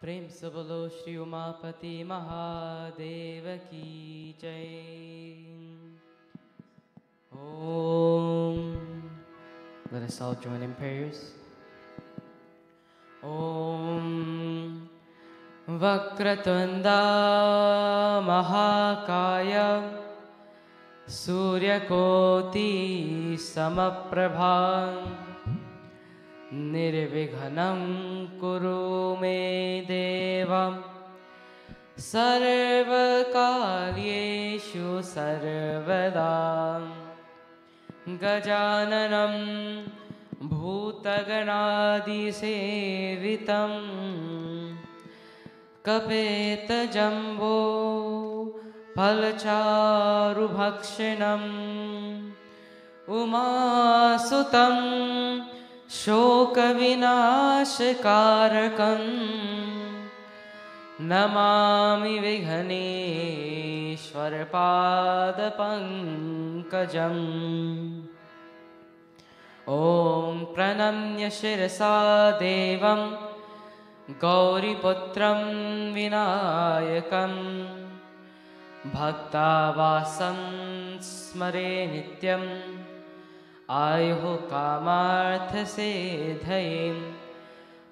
प्रेम से बोलो श्री उमापति महादेव की जय। Om. Let us all join in prayers. Om Vakratunda Mahakaya Suryakoti Samaprabha Nirvighanam Kuru Me Deva Sarvakaryeshu Sarvada Gajananam Bhutaganadisevitam Kapeta Jambo Palacharubhakshinam Umasutam Shokavinashikarakam Namami Vighaneshwarapadpankajam. Om Pranamya Shirasa Devam Gauriputram Vinayakam Bhaktavasam Smare Nityam Ayuhu Kamartha Sedhayim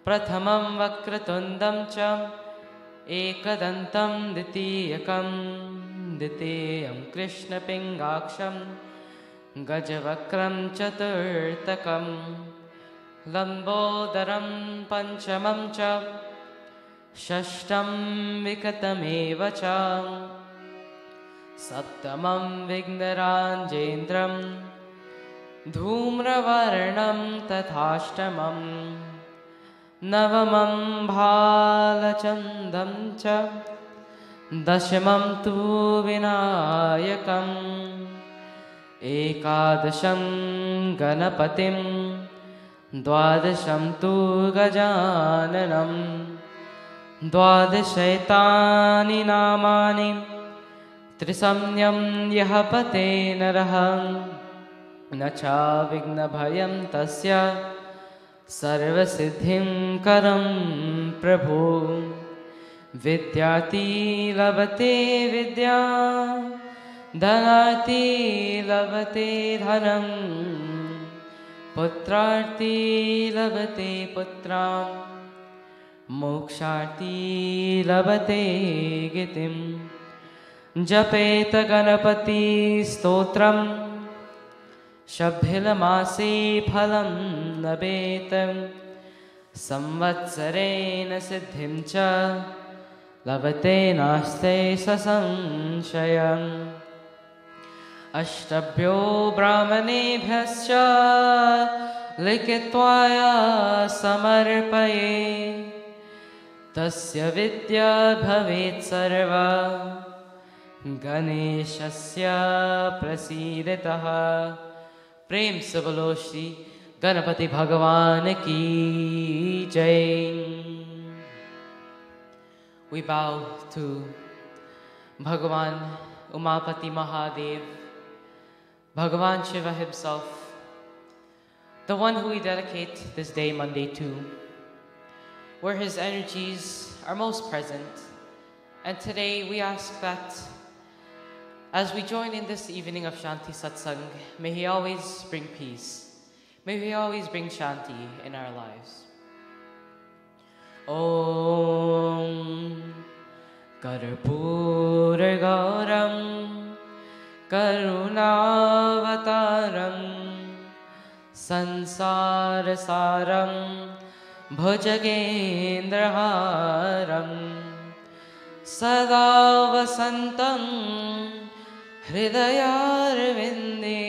Prathamam Vakratundam Cham Ekadantam Ditiyakam Ditiyam Krishna Pingaksham Gajavakram Chaturtakam Lambodaram Panchamam Cha Shashtam Vikatameva Cha Saptamam Vignaranjendram Dhumravarnam Tathashtamam Navamam Bhalachandam Cha Dashamam Tu Vinayakam Ekadasham Ganapatim Dwadasham Tu Gajananam Dwadashaitani Namani Trisamnyam Yahapate Naraham Nacha Vignabhayam Tasya Sarvasiddhim Karam Prabhu Vidyati Lavate Vidya Dhanati Lavate Dhanam Putrarti Lavate Putram Moksharti Lavate Gitim Japeta Ganapati Stotram Shabhilamasi Phalam Nabetam Samvatsarena Siddhim Cha Lavate Naste Sasanshayam Ashtabhyo Brahmanebhyascha Likitvaya Samarpaye Tasya Vidya Bhavet Sarva Ganeshasya Prasidetaha. प्रेम से बोलो श्री गणपति भगवान की जय. We bow to Bhagavan Umapati Mahadev, Bhagavan Shiva himself, the one who we dedicate this day Monday to, where his energies are most present. And today we ask that as we join in this evening of Shanti Satsang, may he always bring peace. May he always bring Shanti in our lives. Om Karpura Gauram Karunavataram Sansara Saram Bhujagendraharam Sada Vasantam Hridayarvinde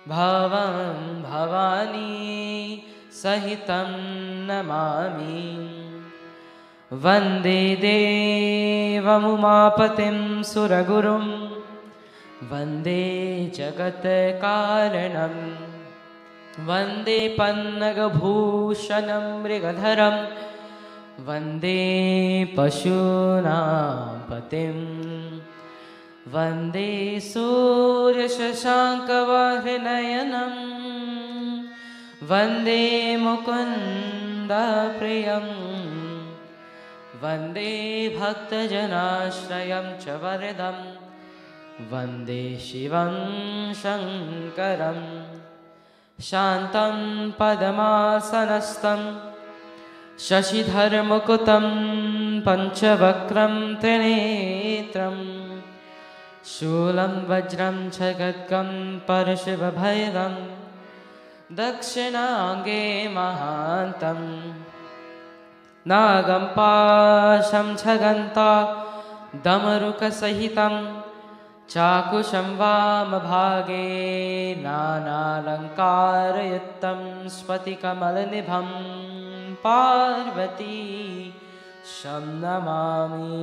Bhavam Bhavani Sahitam Namami Vande Devam Umapatim Suragurum Vande Jagat Karanam Vande Pannagabhushanam Mrigadharam Vande Pashunam Patim Vande Surya Shashanka Vahinayanam Vande Mukunda Priyam वन्दे भक्तजनाश्रयं च वरदं वन्दे शिवं शङ्करं शान्तं पद्मासनस्थं शशिधरमुकुतं पञ्चवक्त्रं त्रिनेत्रं शूलं वज्रं च खड्गं परशुभभैरं दक्षिणाङ्गे महान्तं नागं पाशं छगन्ता दमरुकसहितं चाकुशं वामभागे नानालङ्कारयुक्तं स्फटिकमलनिभं पार्वती शं नमामि।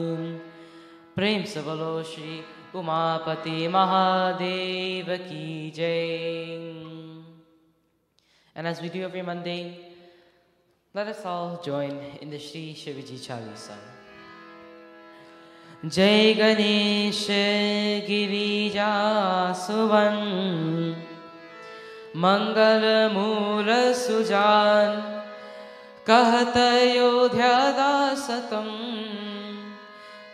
प्रेम से बोलो श्री उमापति महादेव की जय। And as we do every Monday, let us all join in the Shri Shivaji Chalisa. Jai Ganesh Girija Suvan Mangal Mula Sujan Kahata Yodhya Dasatam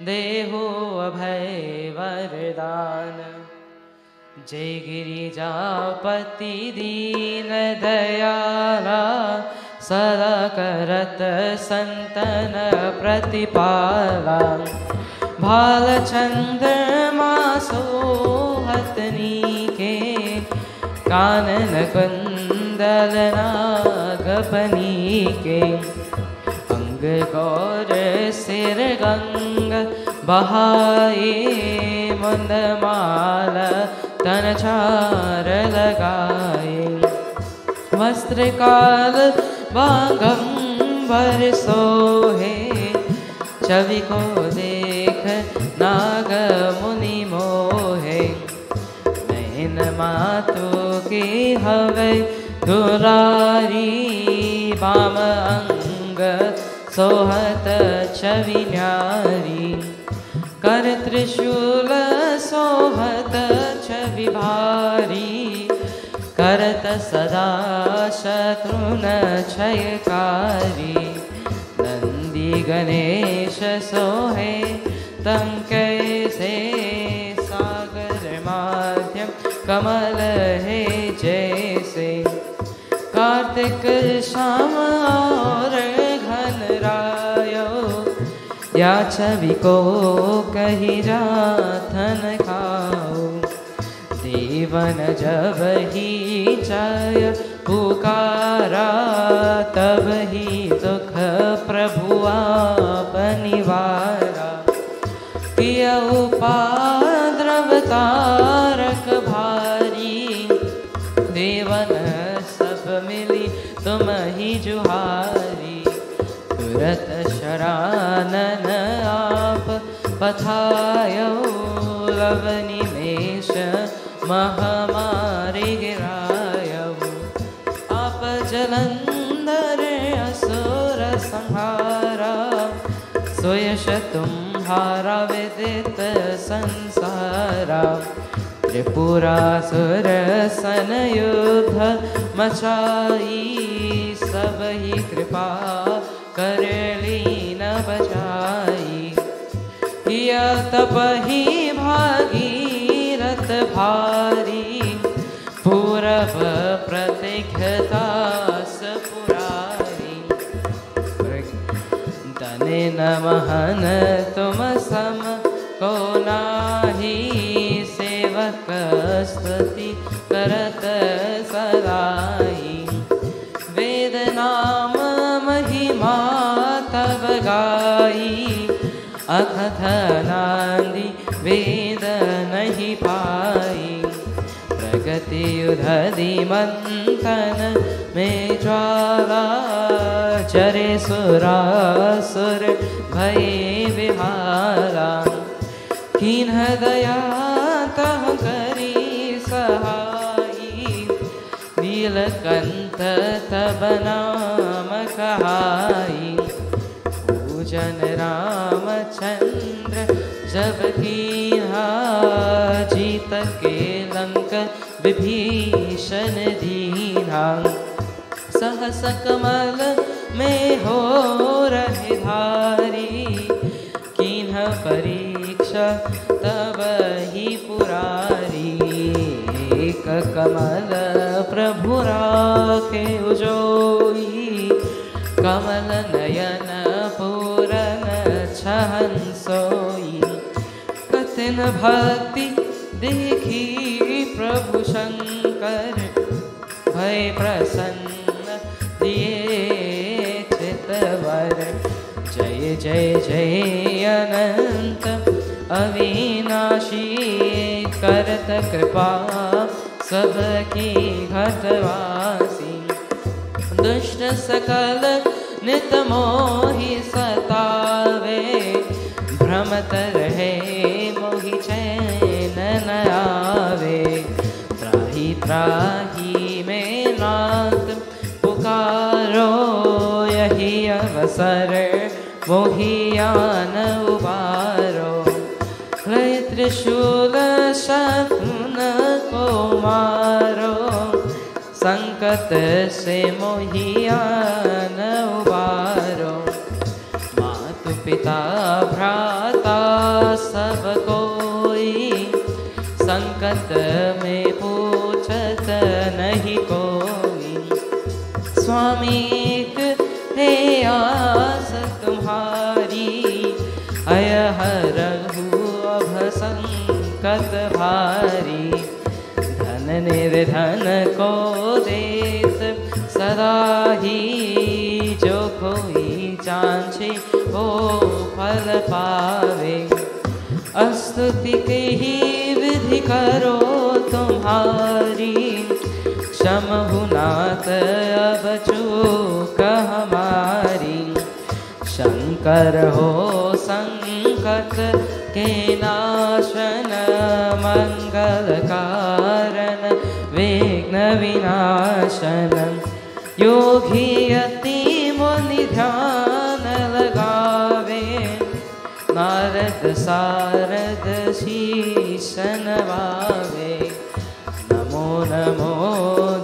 Deho Abhay Vardhan Jai Girijapati Deen Dayala Sada Karat Santana Pratipala Bhalachandra Sohatni Ke Kanan Kundalana Gapani Ke Ang Gaur Sir Ganga Bahaye Mundamala Tanachar Lagaye Vastrikal बागंबर सोहे छवि को देख नाग मुनि मोहे नैन मातु की हवे दुलारी balm अंग सोहत छवि न्यारी कर त्रिशूल सोहत छवि भारी करत सदा शत्रुन क्षयकारी नंदी गणेश सोहे तम कैसे सागर माध्यम कमल है जैसे कार्तिक श्याम और घन रायो या छवि को कही जाथन खाओ देवन जब ही चाय पुकारा तब ही दुख प्रभु आप निवारा किया उपद्रव तारक भारी देवन सब मिली तुम ही जुहारी तुरत शरानन आप पथायो लवनिमेष महामारी गिरायऊ आप जलंधर असुर संहारा सोयश तुम्हारा विदित संसारा त्रिपुरासुर सन युद्ध मचाई सब ही कृपा कर लीन बचाई किया तप ही भागीरथ भारी पूरब प्रतिघदास पुरारी तने नमहन तुम सम को नाही सेवक स्तुति करत सदाई वेद नाम महिमा तब गाई अकथ नांदी वेद नहीं पाई प्रगति युधि मंथन में ज्वाला चरे सुरासुर भय विहारा किन्ह दया तह करी सहाई नीलकंठ तब नाम कहाई पूजन रामचंद्र जब कीन्हा जीत के लंक विभीषण दीन्हा सहस कमल में हो रहे पुकारी, कीन्ह परीक्षा तब ही पुरारी। एक कमल प्रभु राखे उजोई, कमल नयन पूरन छहन सोई। कठिन भक्ति देखी प्रभु शंकर, भय प्रसन्न दिए चितवर। जय जय जय अनंत अविनाशी, करत कृपा सबकी घटवासी। दुष्ट सकल नित मोहि सतावे, भ्रमत रहे मोहि चैन न आवे। त्राहि त्राहि में नाथ पुकारो, यही अवसर मोहि आन उबारो। लय त्रिशूल शत्रुन को मारो, संकट से मोहि आन उबारो। मातु पिता भ्राता सब कोई, संकट में पूछत नहीं कोई। स्वामी एक है आस तुम्हारी, अय हरहु अभ संकट भारी। धन निर्धन को देत सदा ही, जो कोई जांचे वो फल पावे। स्तुति के ही विधि करो तुम्हारी, क्षमहु नाथ अब चूक हमारी। शंकर हो संकट के नाशन, मंगल कारण विघ्न विनाशन। योगी अति मुनि ध्यान लगावे, नारद सारद शीश नवावे। नमो नमो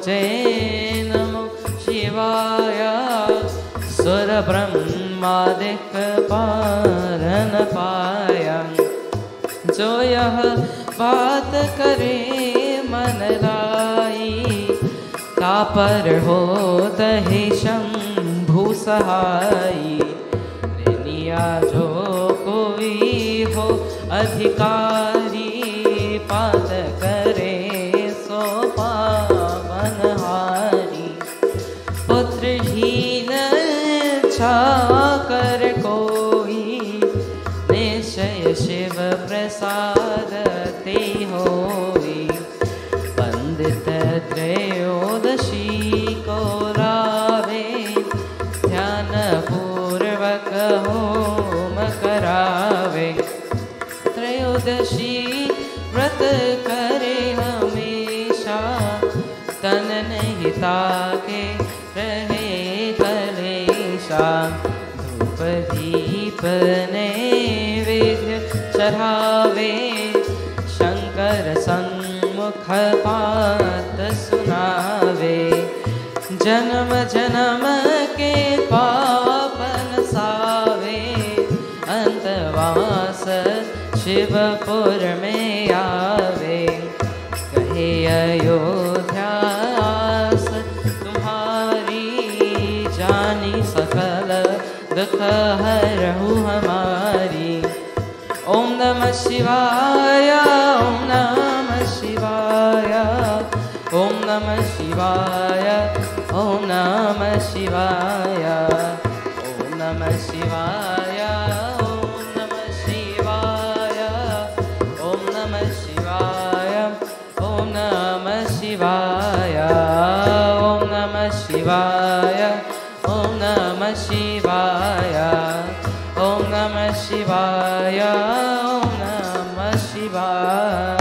जय नमो शिवाय, सुर ब्रह्मादिक पारन पाया। जो यह बात करे मन लाई, तापर हो तहि शंभु सहाई। रेनिया जो कोई हो अधिकारी, पात करे सो पावन हारी। पुत्रहीन छाकर कोई, निश्चय शिव प्रसाद ते होई। पंडित त्रयोदशी को लावे, ध्यान पूर्वक होम करावे। त्रयोदशी व्रत करे हमेशा, तन नहीं ताके रहे कलेशा। धूप दीप नैवेद्य चढ़ावे, शंकर सन्मुख पात सुनावे। जन्म जन्म के पाप नसावे, अंतवास शिवपुर में आवे। कहे अयोध्यास तुम्हारी, जानी सकल दुख हरहु हमारी। ओम नमः शिवाय, ओम नमः शिवाय, ओम नमः शिवाय, ओम नमः शिवाय, ओम नमः शिवाय, ओम नमः शिवाय, ओम नमः शिवाय, ओम नमः शिवाय, ओम नमः शिवाय, ओम नमः शिवाय, ओम नमः शिवाय, ओम नमः शिवाय।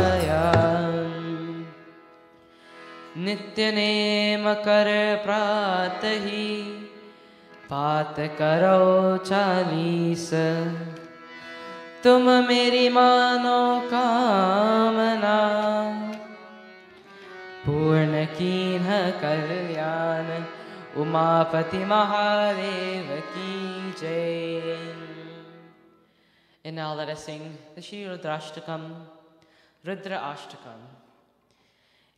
नित्य नेम कर प्रातहि, पात करो 40। तुम मेरी मानो कामना, पूर्ण कीन्ह कल्याण उमापति महादेव की जय. And now let us sing the Shri Rudrashtakam, Rudra Ashtakam.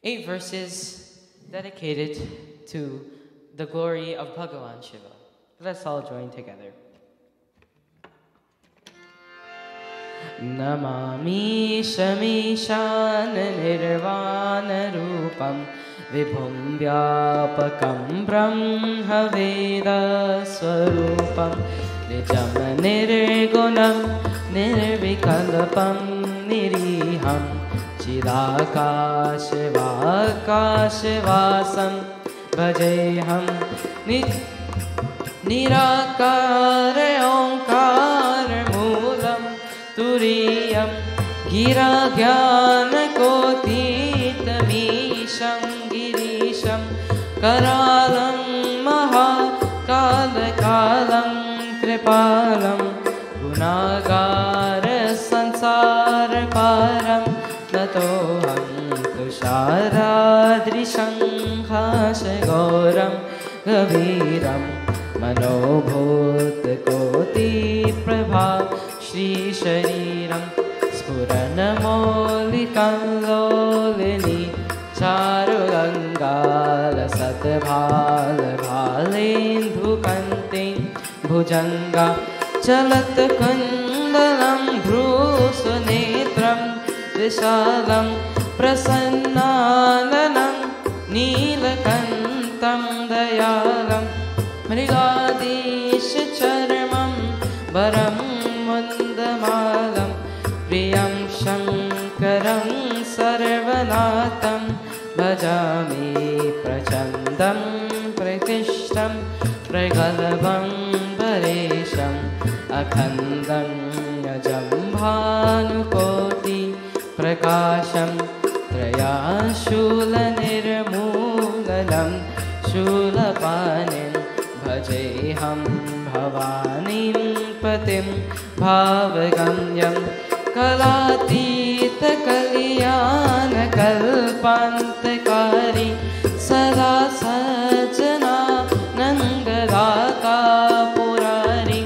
8 verses dedicated to the glory of Bhagavan Shiva. Let's all join together. Namami Shamishan Nirvana Rupam Vibhum Vyapakam Brahma Veda Swarupam Nijam Nirgunam Nirvikalpam Niriham Chidakashivakashivasam Bhajeham Nirakara Omkara Moolam Turiyam Gira Jnana Kotitamisham Girisham Karalam Mahakalam Kripalam Gunagara Sansara Param Natoham Tusharadrisham Hashagoram Gaviram Manobhut Koti Prabha Shri Shariram Spuranamolitam Lolini Charugangala Satbhala Bhalendhu Kante Bhujanga Chalat Kundalam Bhrusunetram Vishalam Prasannananam Neelakantam Dayalam Mrigadisha Charmam Varam Mundamalam Priyam Shankaram Sarvanatam Bhajami Prachandam Pratishtam Pragalabam Varesham Akhandam Yajambhanukoti Prakasham Trayashula Nirmulalam Shulapanim Bhajeham Bhavanim Patim Bhavagamyam Kalatita Kalyana Kalpantakari Sada Sajana Nangadata Purari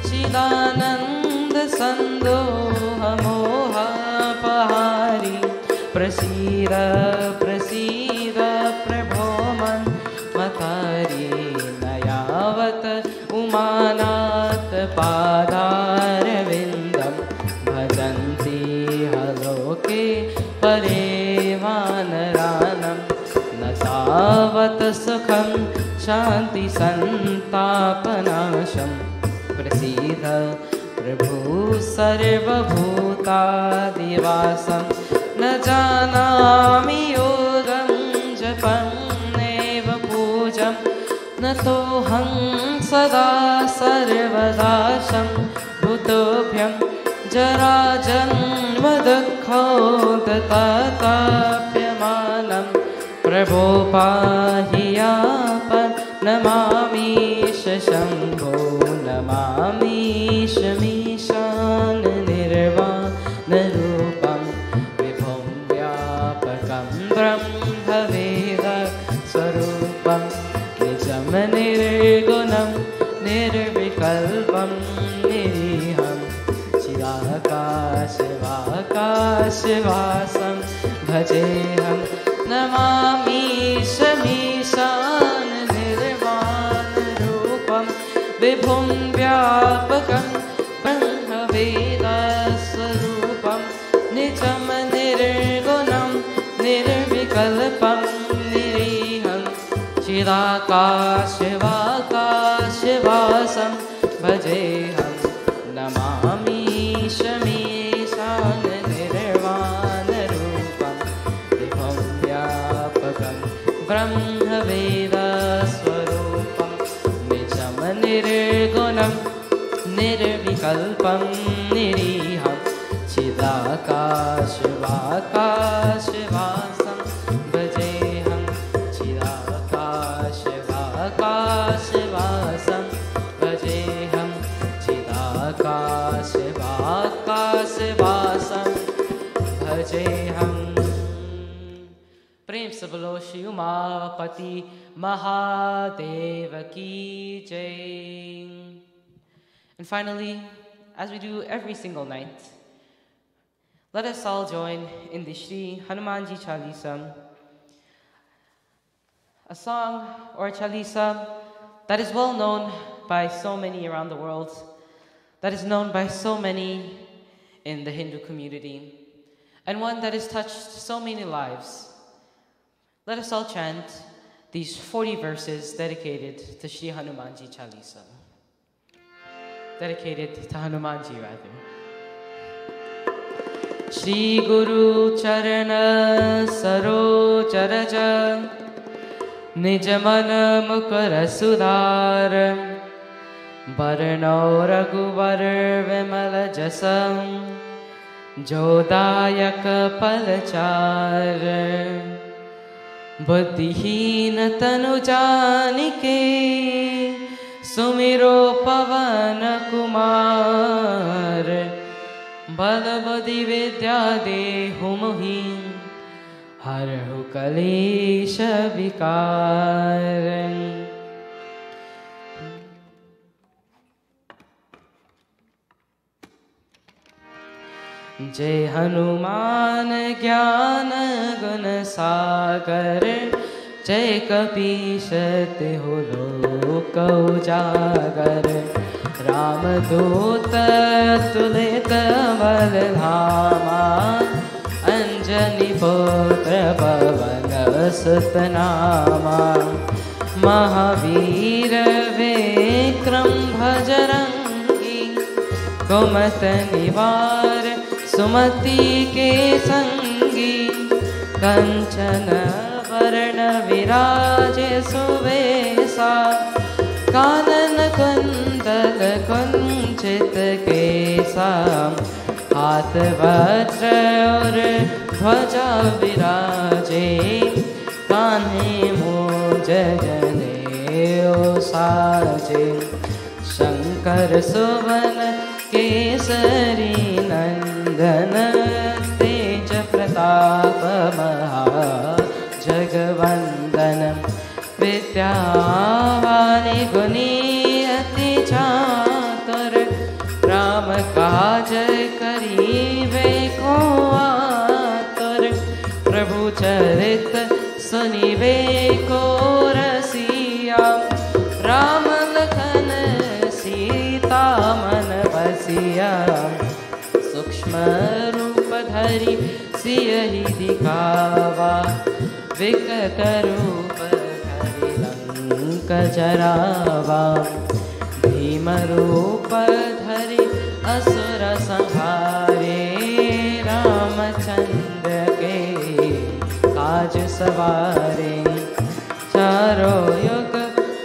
Chidananda Sandoha Moha Pahari Prasida Prasida Prabhoman Matari Nayavata Umanat Padarvindam Bhajanti Haloke Parevanaranam Natavat Sukham Shanti Santapanasham Prasida Prabhu Sarva Bhuta Divasam Najanami Yogam Japam Neva Pujam Natoham Sada Sarvadasham Bhutobhyam Jarajan Vadakho Tatapyamanam Prabhu Pahiyapan Namami Shambho Namami Shamishan Nirvana Rupam Vibhum Vyapakam Brahma Veda Swarupam Nijam Nirgunam Nirvikalpam Niriham Chidakashivakashivasam Bhajeham Namami Shamishan Nirvana Rupam Vibhum Vyapakam Brahma Veda Swarupam Nijam Nirgunam Nirvikalpam Niriham Chidakashivakashivasam Bhajeham Namami Shamishan Nirvana Rupam Vibhum Vyapakam Brahma Veda Swarupam Nijam Nirgunam Nirvikalpam Niriham Chidakashivakashivasam Bhajeham Chidakashivakashivasam Bhajeham Chidakashivakashivasam Bhajeham. प्रेम सब बोलो Shri Umapati Mahadev ki jai. And finally, as we do every single night, let us all join in the Shri Hanumanji Chalisa, a song or Chalisa that is well known by so many around the world, that is known by so many in the Hindu community, and one that has touched so many lives. Let us all chant these 40 verses dedicated to Shri Hanumanji Chalisa. Dedicated to Hanumanji, rather. Shri Guru Charana Saroj Raja Nijamana Mukara Sudhar Barno Raghuvar Vimala Jasam Jodayak Palachar बुद्धिहीन तनु जानिके सुमिरो पवन कुमार बल बुद्धि विद्या देहु मोहि हरहु कलेश विकार। जय हनुमान ज्ञान गुण सागर जय कपीश तिहु लोक उजागर रामदूत अतुलित बल धामा अंजनी पुत्र पवन सुत नामा महावीर विक्रम भजरंगी कुमत निवार सुमति के संगी कंचन वर्ण विराजे सुवेशा कानन कुंडल कुंचित केसा हाथ वज्र और ध्वजा विराजे कान्हे मूंज जनेऊ साजे शंकर सुवन केसरी नंदन तेज प्रताप महा जगवंदन विद्यावानी गुणी अति चातुर राम काज करीबे को आतुर प्रभु चरित सुनिबे को रसिया राम लखन सीता मन बसिया सूक्ष्म रूप धरि सियहि दिखावा विकट रूप धरि लंक जरावा भीम रूप धरि असुर संहारे रामचंद्र के काज सवारे चारों युग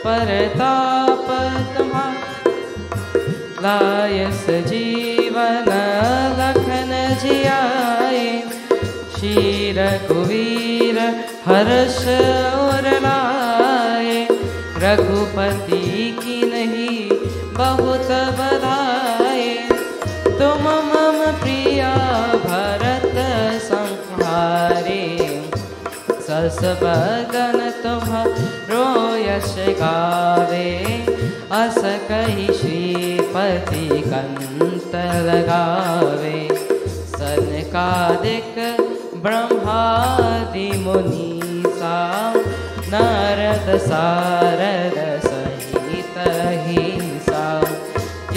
परताप तुम्हारा लायस जीवन लखन जियाए शीर कुवीर हर्ष और लाए रघुपति की नहीं बहुत बधाए तुम मम प्रिया भरत संहारे सस बदन तुम्हारो यश गावे अस कहि श्रीपति कंत लगावे सनकादिक ब्रह्मादि मुनीसा नारद सारद सहित अहिंसा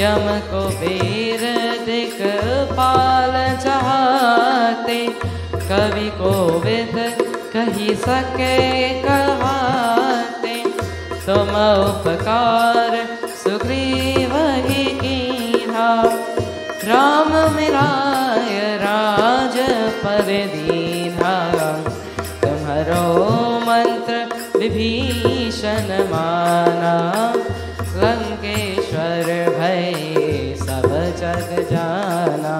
यम कुबेर दिक्पाल चाहते कवि कोविद कहि सके कहाते तुम उपकार सुग्रीव ही कीन्हा राम मिलाय राज पर दीन्हा तुम्हारो मंत्र विभीषण माना लंकेश्वर भय सब जग जाना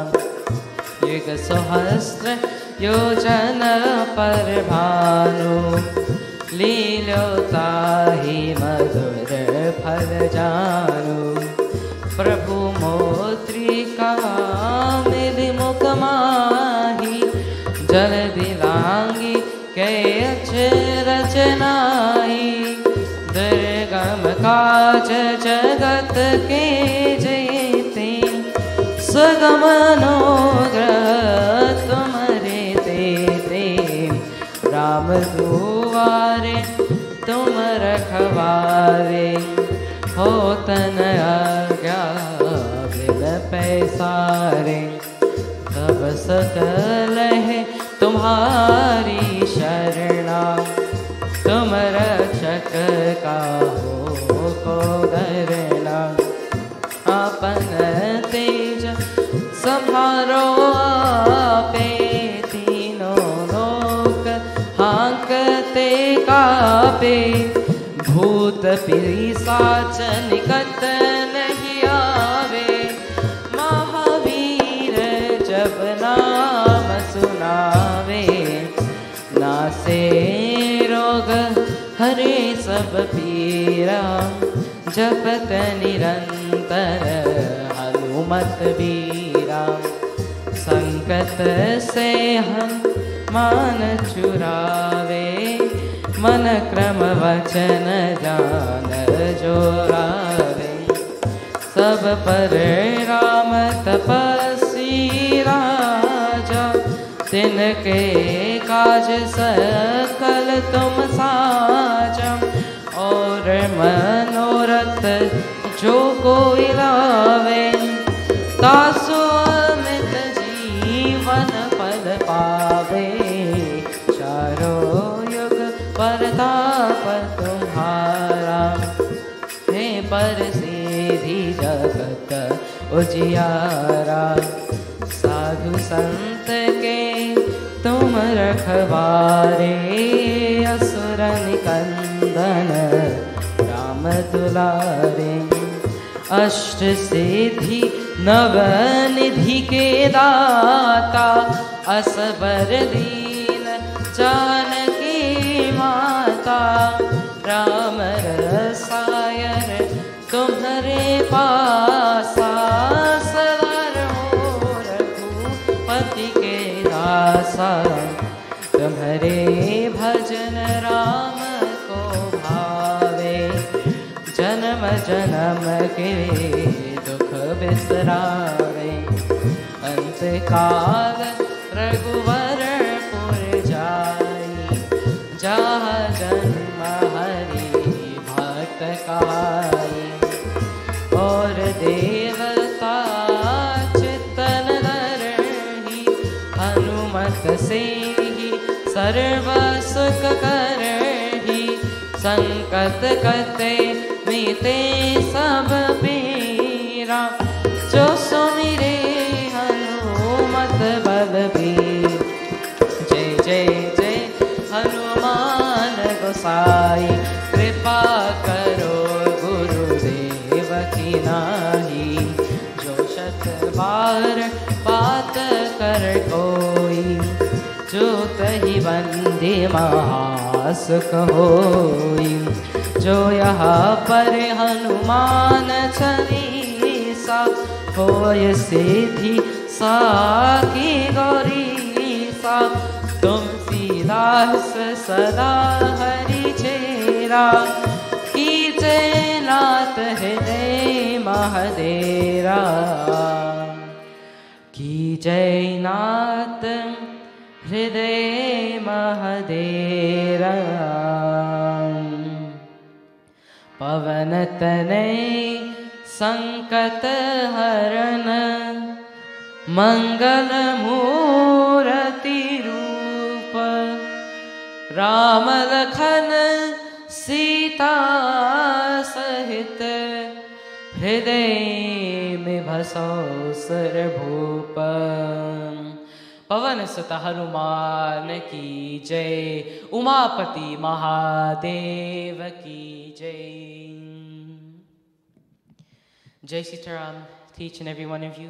युग सहस्र योजन पर भानु लीलोताहि मधुर फल जानु प्रभु मोत्रिका मिलि मुख माही जल दिलांगी के अच्छे काज जगत के जेते सुगमनोग्रह तुम्हारे देते राम दुआरे तुम रखवारे हो तन आज्ञा बिन पैसारे तब सकल है तुम्हारी शरणा तुम रक्षक का हो को डरना अपन तेज संभारो आपे तीनों लोक हांकते कापे भूत पिशाच निकट नहीं आवे महावीर जब नाम सुनावे नासे रोग हरे सब पीरा जपत निरंतर हनुमत बीरा संकट से हम मान छुरावे मन क्रम वचन जान जोरावे सब पर राम तपस्वी राजा तिनके काज सकल तुम साजा और मनोरथ जो कोई लावे तासु अमित जीवन फल पावे चारों युग परताप तुम्हारा है पर सीधी जगत उजियारा साधु संत के तुम रखवारे असुर निकंदन राम दुलारे अष्ट सिद्धि नव निधि के दाता असबर दीन जानकी माता राम रसायन तुम्हारे पासा सदा रहो रघुपति के दासा तुम्हारे भजन राम को भावे जन्म जन्म के दुख बिसरावे अंत काल रघुवर पुर जाई जहाँ जन्म हरि भक्त कहाई और देवता चित्तन धरहि हनुमत से ही सर्व सुख करहि संकट कटे मीते सब पीरा जो सुमिरे हनुमत बलबीर जय जय जय हनुमान गोसाई कृपा करो गुरुदेव की नाही जो शत बार बात कर कोई जो तहि बंदे महासुख होई जो यहाँ पर हनुमान चालीसा होय सिद्धि साकी गौरीसा तुलसीदास सदा हरि चेरा कीजे नाथ हृदय महादेरा की जय नाथ हृदय महादेरा पवन तनय संकट हरण मंगल मूर्ति रूप राम लखन सीता सहित हृदय में बसो सुर भूप पवन सुत हनुमान की जय उमापति महादेव की जय जय Sitaram to each and every one of you.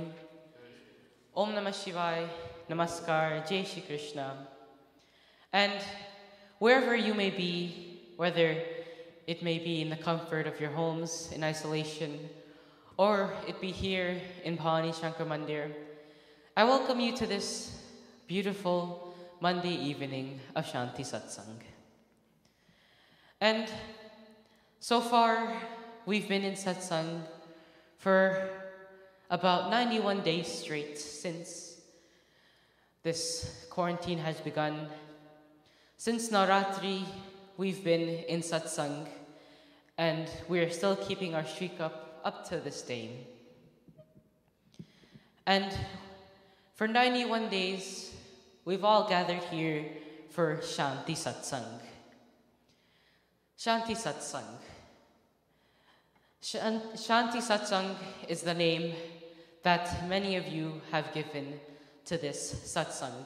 Om Namah Shivaya, Namaskar, Jai Shri Krishna. And wherever you may be, whether it may be in the comfort of your homes in isolation, or it be here in Bhavani Shankar Mandir, I welcome you to this beautiful Monday evening of Shanti Satsang. And so far, we've been in satsang for about 91 days straight since this quarantine has begun. Since Navratri, we've been in satsang, and we're still keeping our streak up to this day. And for 91 days, we've all gathered here for Shanti Satsang. Shanti Satsang. Shanti Satsang is the name that many of you have given to this satsang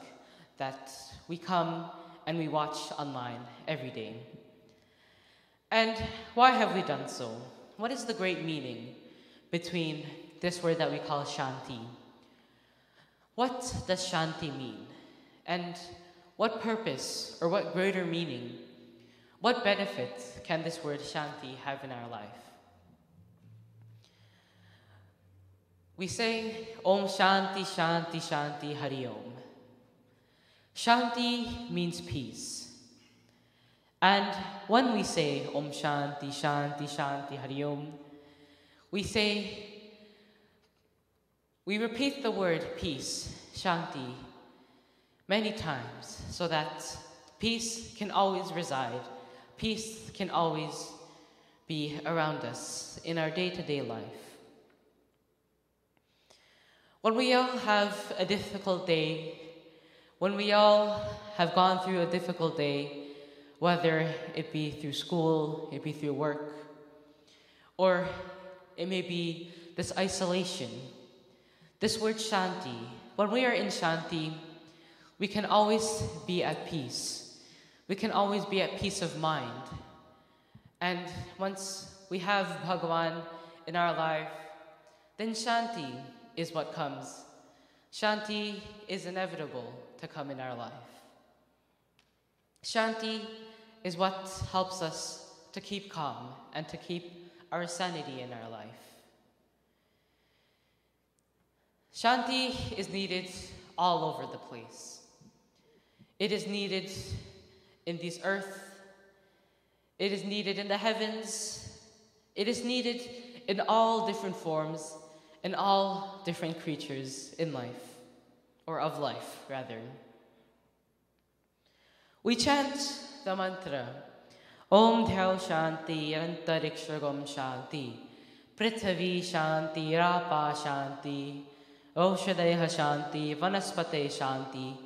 that we come and we watch online every day. And why have we done so? What is the great meaning between this word that we call Shanti? What does Shanti mean? And what purpose or what greater meaning, what benefit can this word Shanti have in our life? We say, Om Shanti, Shanti, Shanti, Hari Om. Shanti means peace. And when we say Om Shanti, Shanti, Shanti, Hari Om, we repeat the word peace, Shanti, many times so that peace can always reside, peace can always be around us in our day-to-day life. When we all have a difficult day, when we all have gone through a difficult day, whether it be through school, it be through work, or it may be this isolation, this word Shanti, when we are in Shanti, we can always be at peace. We can always be at peace of mind. And once we have Bhagavan in our life, then Shanti is what comes. Shanti is inevitable to come in our life. Shanti is what helps us to keep calm and to keep our sanity in our life. Shanti is needed all over the place. It is needed in this earth. It is needed in the heavens. It is needed in all different forms, in all different creatures in life, or of life, rather. We chant the mantra, Om Dhyau Shanti Antarikshagam Shanti, Prithvi Shanti Rapa Shanti, Oshadaya Shanti, Vanaspate Shanti,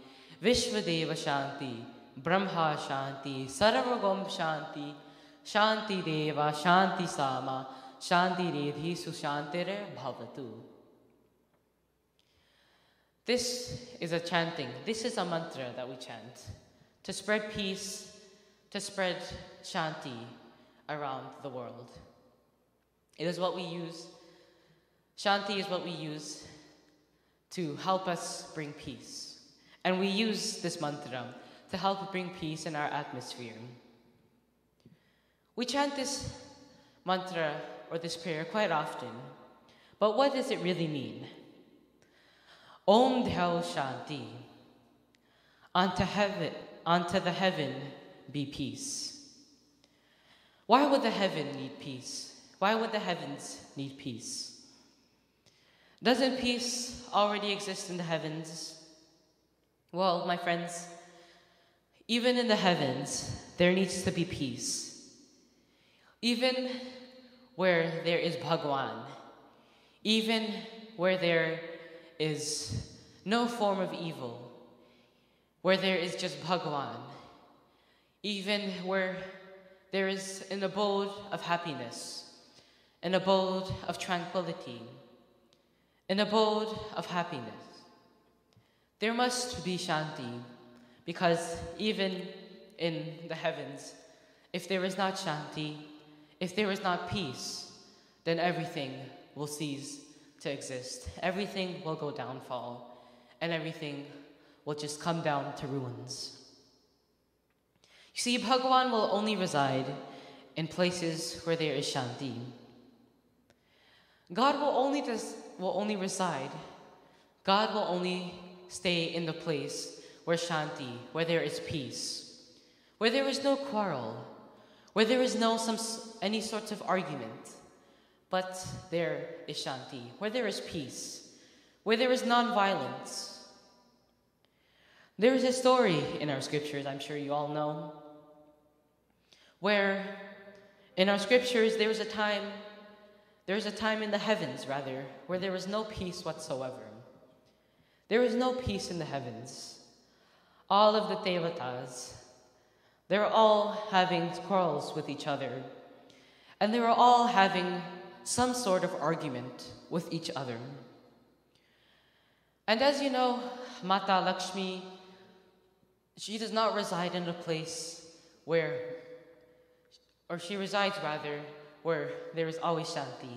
Vishvadeva Shanti, Brahma Shanti, Sarvagam Shanti, Shanti Deva, Shanti Sama, Shanti Redhi Sushantire Bhavatu. This is a chanting, this is a mantra that we chant to spread peace, to spread Shanti around the world. It is what we use, Shanti is what we use to help us bring peace. And we use this mantra to help bring peace in our atmosphere. We chant this mantra or this prayer quite often, but what does it really mean? Om Dhyau Shanti. Unto the heaven be peace. Why would the heaven need peace? Why would the heavens need peace? Doesn't peace already exist in the heavens? Well, my friends, even in the heavens, there needs to be peace. Even where there is Bhagwan, even where there is no form of evil, where there is just Bhagwan, even where there is an abode of happiness, an abode of tranquility, an abode of happiness, there must be Shanti, because even in the heavens, if there is not Shanti, if there is not peace, then everything will cease to exist. Everything will go downfall, and everything will just come down to ruins. You see, Bhagavan will only reside in places where there is Shanti. God will only reside. God will only stay in the place where Shanti, where there is peace, where there is no quarrel, where there is no any sorts of argument, but there is Shanti, where there is peace, where there is non-violence. There is a story in our scriptures, I'm sure you all know, where in our scriptures there is a time in the heavens, rather, where there was no peace whatsoever. There is no peace in the heavens. All of the Devatas, they were all having quarrels with each other, and they were all having some sort of argument with each other. And as you know, Mata Lakshmi, she does not reside in a place where, or she resides rather, where there is always Shanti,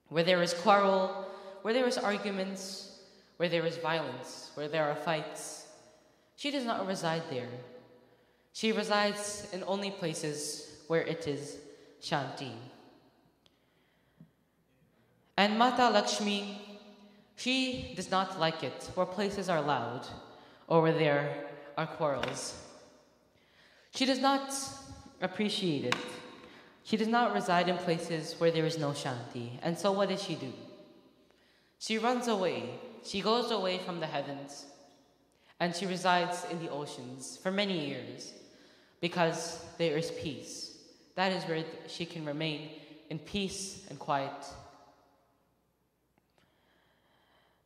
where there is quarrel, where there is arguments, where there is violence, where there are fights. She does not reside there. She resides in only places where it is Shanti. And Mata Lakshmi, she does not like it where places are loud or where there are quarrels. She does not appreciate it. She does not reside in places where there is no Shanti. And so what does she do? She runs away. She goes away from the heavens, and she resides in the oceans for many years because there is peace. That is where she can remain in peace and quiet.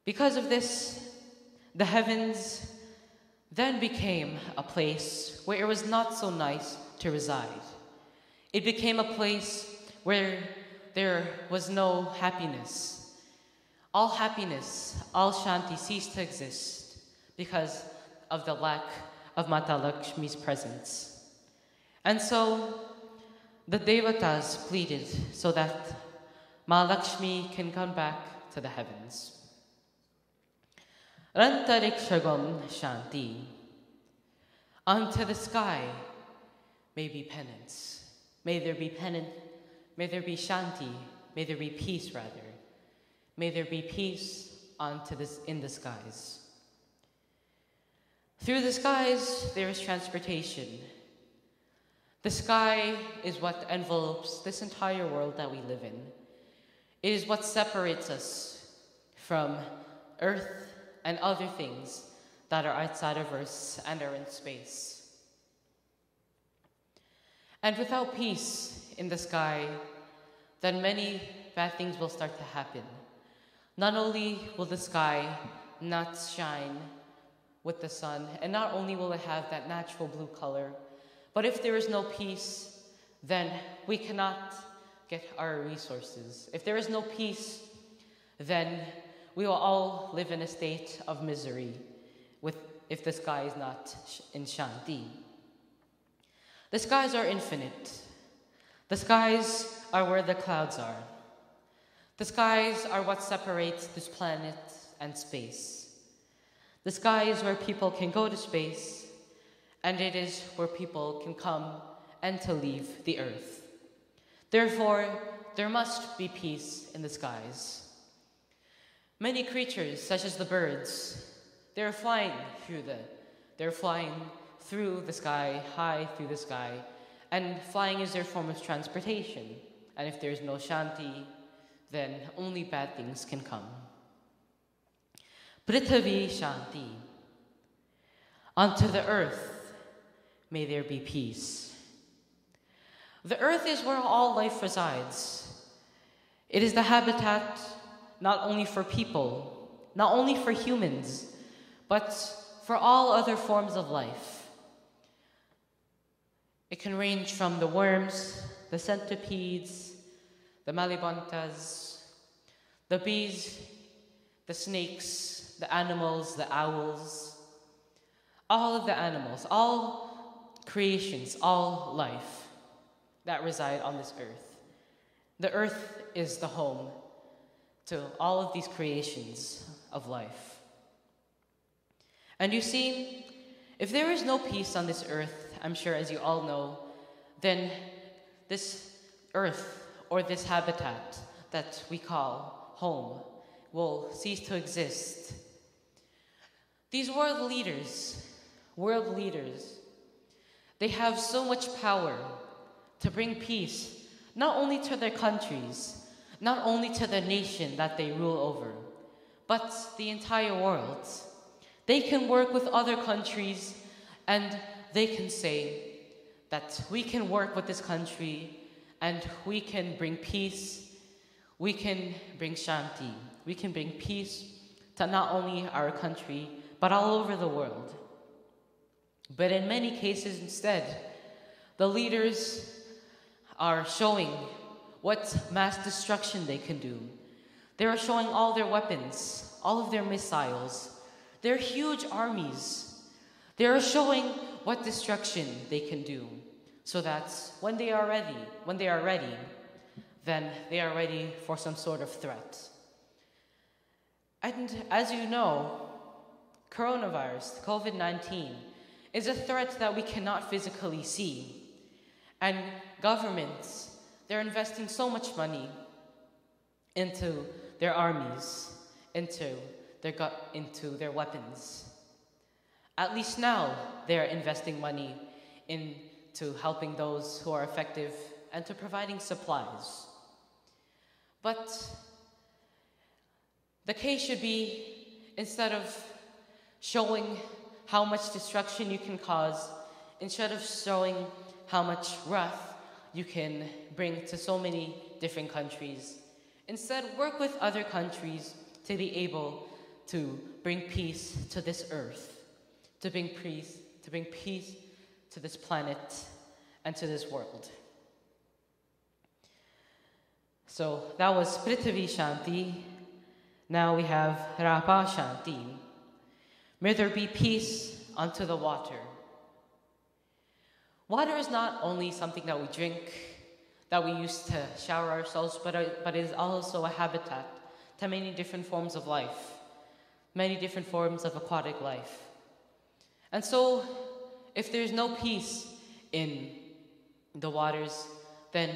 Because of this, the heavens then became a place where it was not so nice to reside. It became a place where there was no happiness. All happiness, all Shanti ceased to exist because of the lack of Mata Lakshmi's presence. And so the Devatas pleaded so that Ma Lakshmi can come back to the heavens. Rantarikshagam Shanti. Unto the sky may be penance. May there be may there be Shanti, may there be peace rather. May there be peace in the skies. Through the skies there is transportation. The sky is what envelopes this entire world that we live in. It is what separates us from Earth and other things that are outside of Earth and are in space. And without peace in the sky, then many bad things will start to happen. Not only will the sky not shine with the sun, and not only will it have that natural blue color, but if there is no peace, then we cannot get our resources. If there is no peace, then we will all live in a state of misery if the sky is not in Shanti. The skies are infinite. The skies are where the clouds are. The skies are what separates this planet and space. The sky is where people can go to space, and it is where people can come and to leave the earth. Therefore, there must be peace in the skies. Many creatures, such as the birds, they're flying through the sky, high through the sky, and flying is their form of transportation. And if there's no Shanti, then only bad things can come. Prithvi Shanti. Unto the earth may there be peace. The earth is where all life resides. It is the habitat not only for people, not only for humans, but for all other forms of life. It can range from the worms, the centipedes, the malibantas, the bees, the snakes, the animals, the owls, all of the animals, all creations, all life that reside on this earth. The earth is the home to all of these creations of life. And you see, if there is no peace on this earth, I'm sure as you all know, then this earth or this habitat that we call home will cease to exist. These world leaders, they have so much power to bring peace, not only to their countries, not only to the nation that they rule over, but the entire world. They can work with other countries and they can say that we can work with this country and we can bring peace, we can bring shanti, we can bring peace to not only our country, but all over the world. But in many cases instead, the leaders are showing what mass destruction they can do. They are showing all their weapons, all of their missiles, their huge armies. They are showing what destruction they can do, so that when they are ready, then they are ready for some sort of threat. And as you know, coronavirus, COVID-19, is a threat that we cannot physically see. And governments, they're investing so much money into their armies, into their weapons. At least now, they're investing money into helping those who are affected and to providing supplies. But the case should be, instead of showing how much destruction you can cause, instead of showing how much wrath you can bring to so many different countries, instead work with other countries to be able to bring peace to this earth, to bring peace to this planet and to this world. So that was Prithvi Shanti. Now we have Rapa Shanti. May there be peace unto the water. Water is not only something that we drink, that we use to shower ourselves, but it is also a habitat to many different forms of life, many different forms of aquatic life. And so, if there's no peace in the waters, then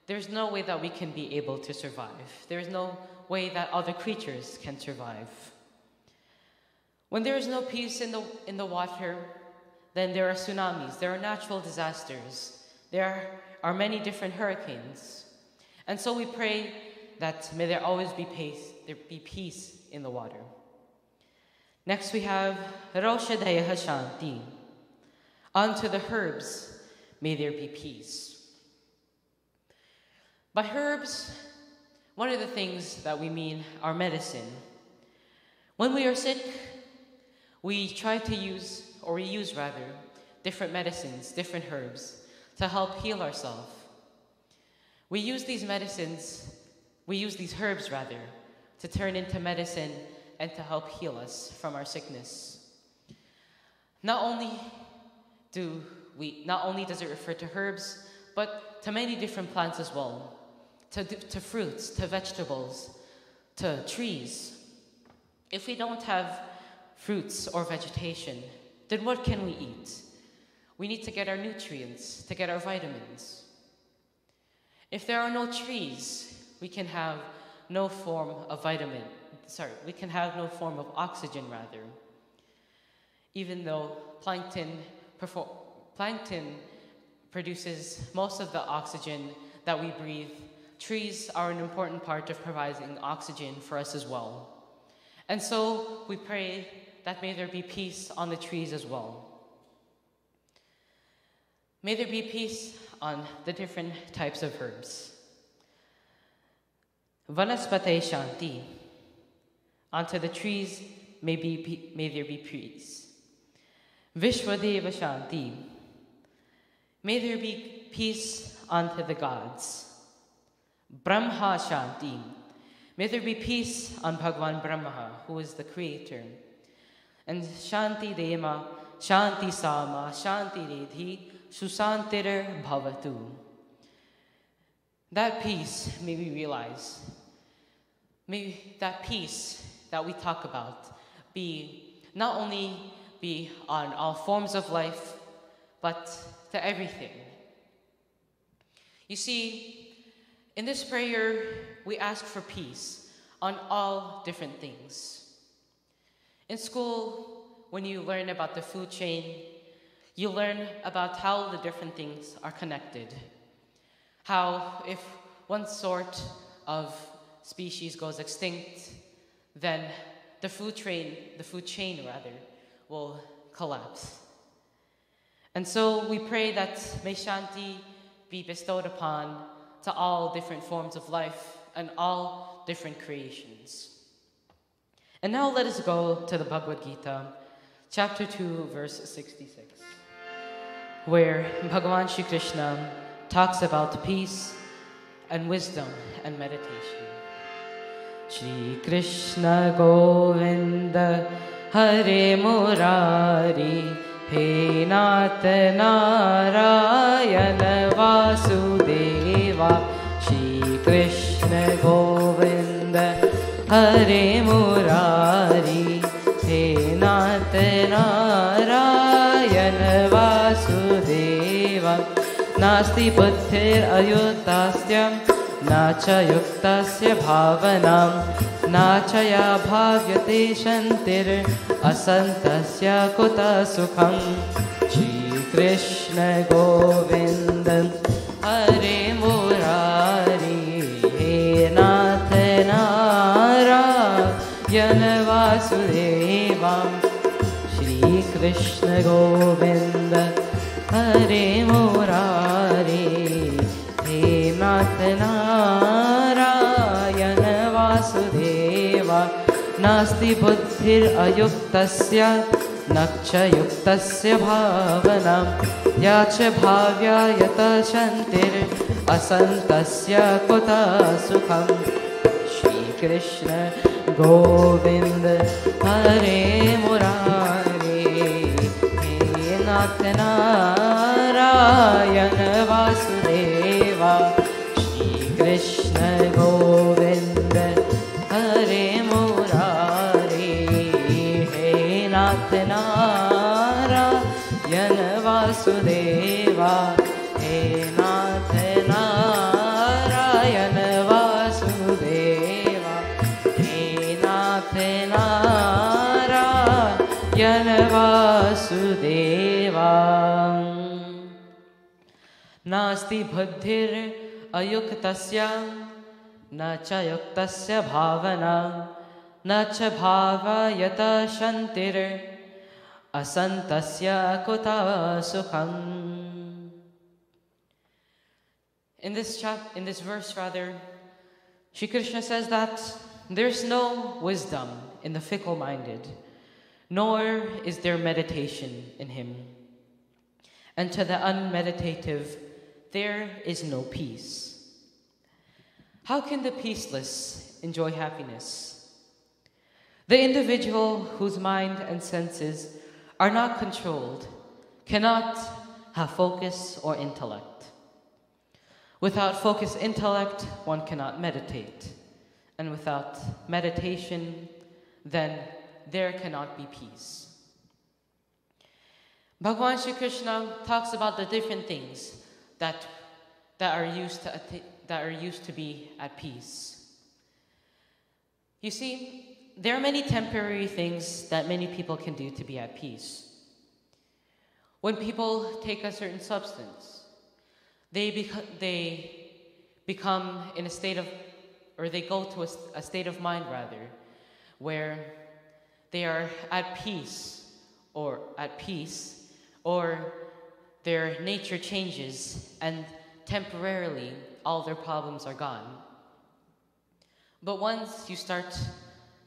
there's no way that we can be able to survive. There's no way that other creatures can survive. When there is no peace in the water, then there are tsunamis, there are natural disasters, there are many different hurricanes. And so we pray that may there always be peace in the water. Next we have Roshadaya Shanti. Unto the herbs, may there be peace. By herbs, one of the things that we mean are medicine. When we are sick, we use different medicines, different herbs, to help heal ourselves. We use these herbs to turn into medicine and to help heal us from our sickness. Not only does it refer to herbs, but to many different plants as well, to fruits, to vegetables, to trees. If we don't have fruits or vegetation, then what can we eat? We need to get our nutrients, to get our vitamins. If there are no trees, we can have no form of oxygen rather. Even though plankton produces most of the oxygen that we breathe, trees are an important part of providing oxygen for us as well. And so we pray that may there be peace on the trees as well. May there be peace on the different types of herbs. Vanaspate Shanti. Onto the trees may there be peace. Vishwadeva Shanti. May there be peace unto the gods. Brahma Shanti. May there be peace on Bhagwan Brahma, who is the creator. And Shanti Dema, Shanti Sama, Shanti Redhi, Susantir Bhavatu. That peace, may we realize, may that peace that we talk about not only be on all forms of life, but to everything. You see, in this prayer, we ask for peace on all different things. In school, when you learn about the food chain, you learn about how the different things are connected. How if one sort of species goes extinct, then the food chain will collapse. And so we pray that may Shanti be bestowed upon to all different forms of life and all different creations. And now let us go to the Bhagavad Gita, chapter 2, verse 66, where Bhagavan Shri Krishna talks about peace and wisdom and meditation. Shri Krishna Govinda Hare Murari He Nath Narayana Vasudeva. Shri Krishna Govinda Hare Murari He Nath Narayana Vasudeva. Nasti buddhir ayutasya na cha yuktasya bhavanam na cha ya bhavyate shantir asantasya kuta sukham. Shri Krishna Govinda Hare Murari He Nath Narayana Vasudeva. Shri Krishna Govinda Hare Murari He Nath Narayana Vasudeva. Nasti buddhir ayuktasya nacha yuktasya bhavanam yacha bhavya yata shantir asantasya kuta sukham. Shri Krishna Govinda Hare Murari He Nath Narayana Vasudeva. Shri Krishna Govinda Hare Murari He Nath Narayana Vasudeva. He Nath Narayana Vasudeva. He Nath Narayana Vasudeva. Nasti buddhir ayuktasya na cha yuktasya bhavana na cha bhavayata shantir asantasya kuta sukham. In this verse, Shri Krishna says that there's no wisdom in the fickle-minded, nor is there meditation in him. And to the unmeditative, there is no peace. How can the peaceless enjoy happiness? The individual whose mind and senses are not controlled cannot have focus or intellect. Without focused intellect, one cannot meditate. And without meditation, then there cannot be peace. Bhagavan Shri Krishna talks about the different things that are used to be at peace. You see, there are many temporary things that many people can do to be at peace. When people take a certain substance, they become in a state of, or they go to a state of mind where they are at peace, or their nature changes and temporarily all their problems are gone. But once you start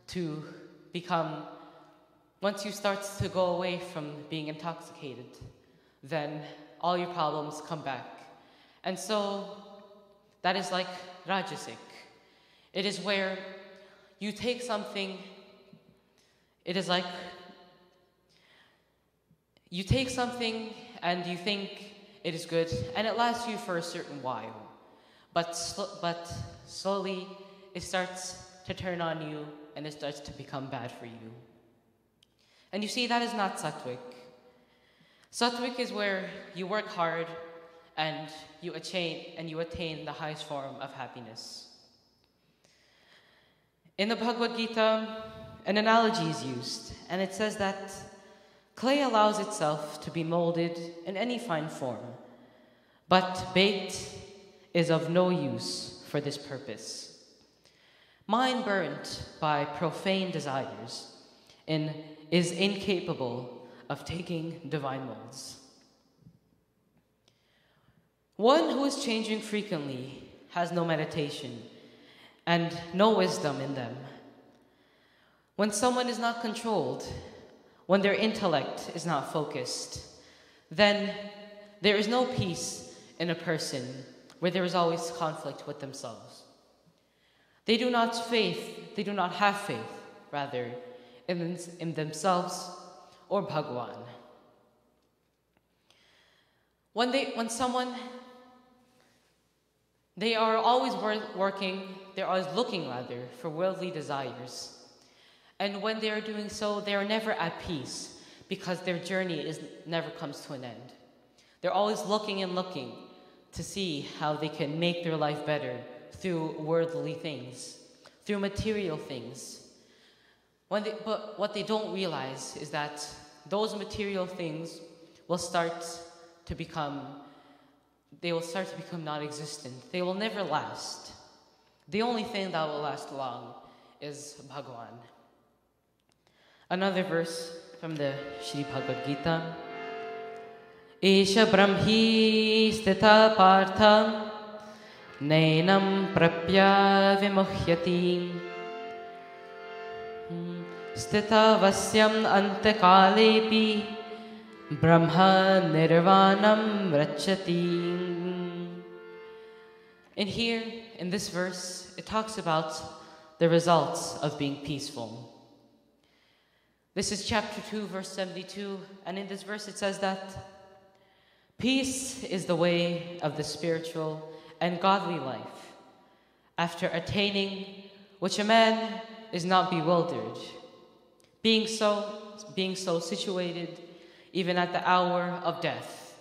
to go away from being intoxicated, then all your problems come back. And so that is like Rajasic. It is where you take something, it is like you take something and you think it is good, and it lasts you for a certain while. But slowly, it starts to turn on you, and it starts to become bad for you. And you see, that is not Sattvic. Sattvic is where you work hard, and you attain the highest form of happiness. In the Bhagavad Gita, an analogy is used, and it says that clay allows itself to be molded in any fine form, but baked is of no use for this purpose. mind burnt by profane desires, and is incapable of taking divine molds. One who is changing frequently has no meditation and no wisdom in them. When someone is not controlled, when their intellect is not focused, then there is no peace in a person where there is always conflict with themselves. They do not have faith, rather, in themselves or Bhagwan. They are always looking for worldly desires. And when they are doing so, they are never at peace because their journey never comes to an end. They're always looking to see how they can make their life better through worldly things, through material things. But what they don't realize is that those material things will start to become non-existent. They will never last. The only thing that will last long is Bhagwan. Another verse from the Sri Bhagavad Gita. Isha Brahmi Stita Partha Nainam Prapya Vimuhyati Stita Vasyam Antakalepi Brahma Nirvanam Rachati. And here, in this verse, it talks about the results of being peaceful. This is chapter 2, verse 72, and in this verse it says that peace is the way of the spiritual and godly life, after attaining which a man is not bewildered, being so situated, even at the hour of death,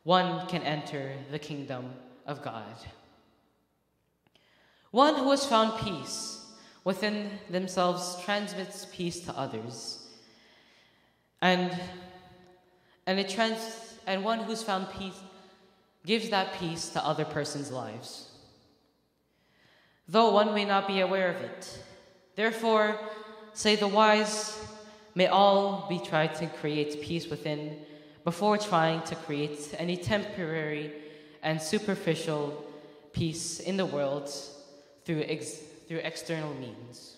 one can enter the kingdom of God. One who has found peace within themselves transmits peace to others. And one who's found peace gives that peace to other person's lives, though one may not be aware of it. Therefore, say the wise, may all be tried to create peace within before trying to create any temporary and superficial peace in the world through external means.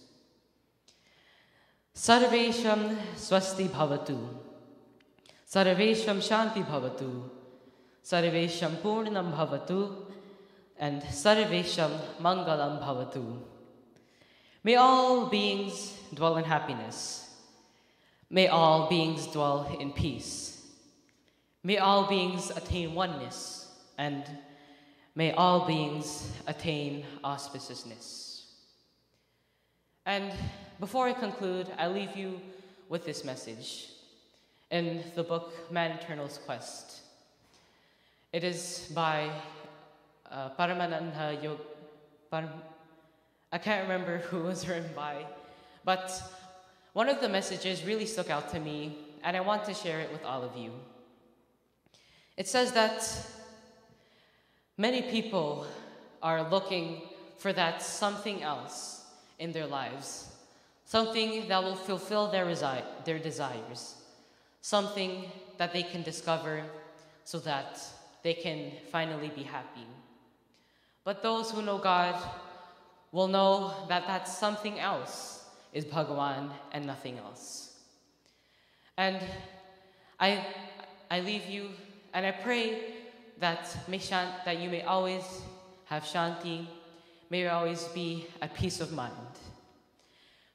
Sarvesham swasti bhavatu, Sarvesham shanti bhavatu, Sarvesham purnam bhavatu, and Sarvesham mangalam bhavatu. May all beings dwell in happiness. May all beings dwell in peace. May all beings attain oneness, and may all beings attain auspiciousness. And before I conclude, I leave you with this message in the book Man Eternal's Quest. It is by Paramananda Yoga. I can't remember who it was written by, but one of the messages really stuck out to me, and I want to share it with all of you. It says that many people are looking for that something else in their lives, something that will fulfill their desires, something that they can discover so that they can finally be happy. But those who know God will know that that something else is Bhagwan and nothing else. And I leave you, and I pray that you may always have Shanti, may you always be at peace of mind.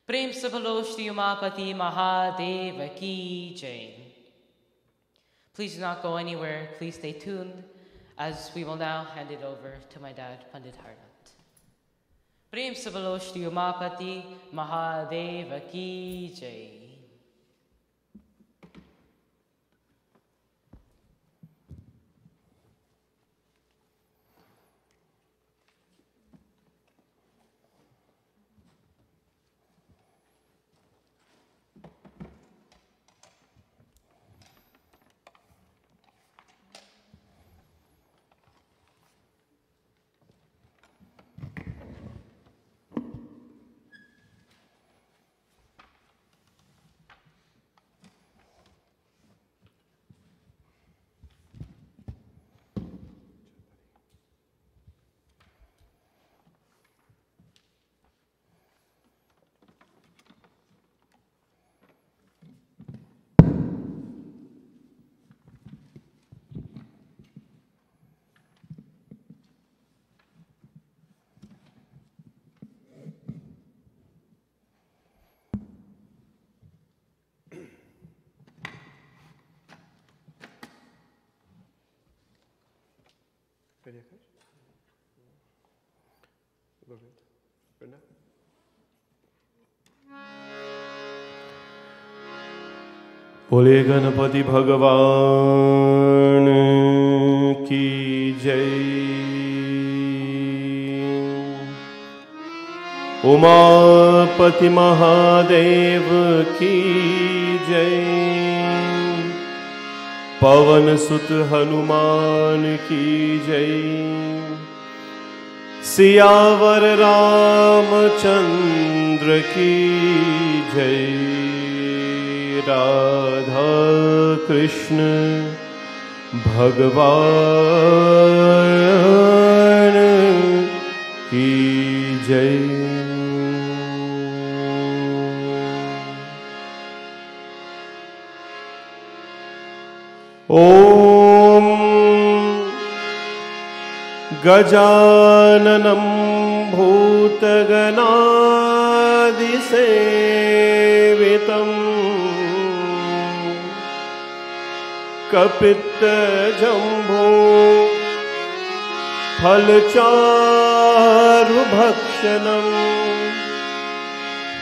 Prem se bolo Shri Umapati Mahadeva ki jai. Please do not go anywhere. Please stay tuned, as we will now hand it over to my dad, Pandit Harnath. Prem se bolo Shri Umapati Mahadeva ki jai. बोले गणपति भगवान की जय। उमापति महादेव की जय। पवन सुत हनुमान की जय। सियावर रामचंद्र की जय। राधा कृष्ण भगवान की जय। ओम गजाननं भूतगणादिसेवितं कपित्तजम्बो फलचारुभक्षणम्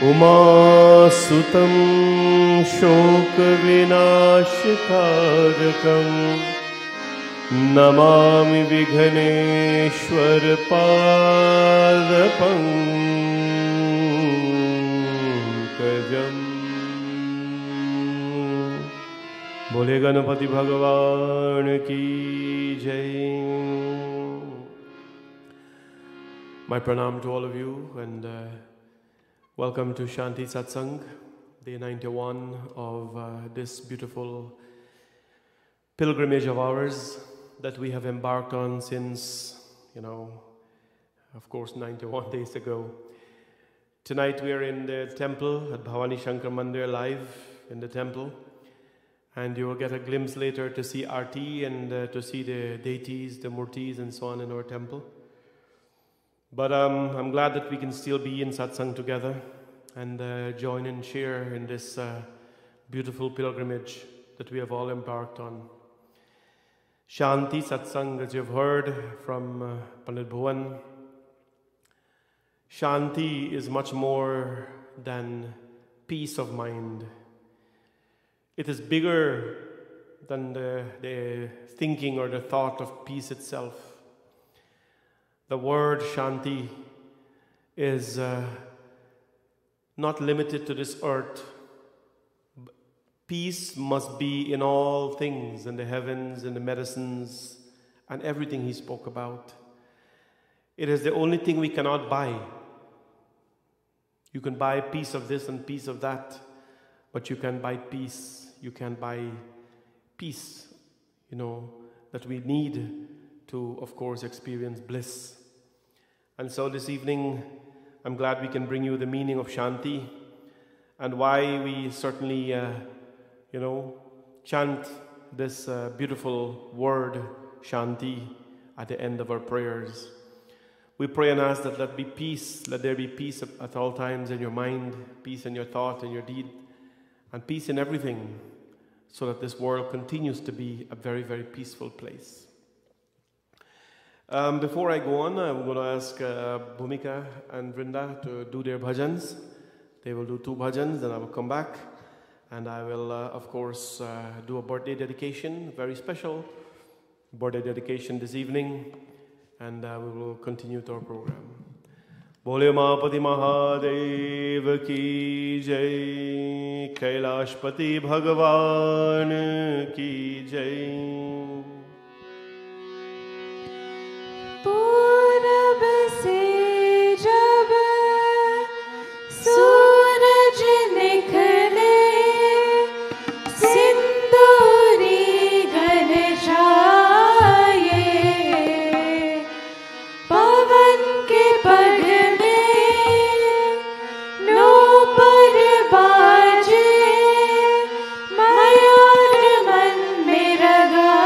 उमासुतं शोकविनाशकारकं नमामि विघ्नेश्वर पादपङ्कजम्। बोले गणपति भगवान की जय। My pranam to all of you and welcome to Shanti Satsang, day 91 of this beautiful pilgrimage of ours that we have embarked on since, of course, 91 days ago. Tonight we are in the temple at Bhavani Shankar Mandir, live in the temple. And you will get a glimpse later to see Aarti and to see the deities, the murtis and so on in our temple. But I'm glad that we can still be in satsang together and join and share in this beautiful pilgrimage that we have all embarked on. Shanti Satsang, as you've heard from Pandit Bhuvan, Shanti is much more than peace of mind. It is bigger than the thinking or the thought of peace itself. The word Shanti is not limited to this earth. Peace must be in all things, in the heavens, in the medicines, and everything he spoke about. It is the only thing we cannot buy. You can buy a piece of this and piece of that, but you can buy peace. You can buy peace, that we need to, of course, experience bliss. And so this evening, I'm glad we can bring you the meaning of Shanti and why we certainly, chant this beautiful word, Shanti, at the end of our prayers. We pray and ask that let there be peace at all times in your mind, peace in your thought and your deed, and peace in everything, so that this world continues to be a very, very peaceful place. Before I go on, I'm going to ask Bhumika and Vrinda to do their bhajans. They will do 2 bhajans, then I will come back. And I will, of course, do a birthday dedication, very special birthday dedication this evening. And we will continue with our program. Bole Mahapati Mahadev ki jai, Kailashpati Bhagavan ki jai. पूरब से जब सूरज निकले, सिंदूरी घन छाये, पवन के पग में नूपुर बाजे, मयूर मन में रगा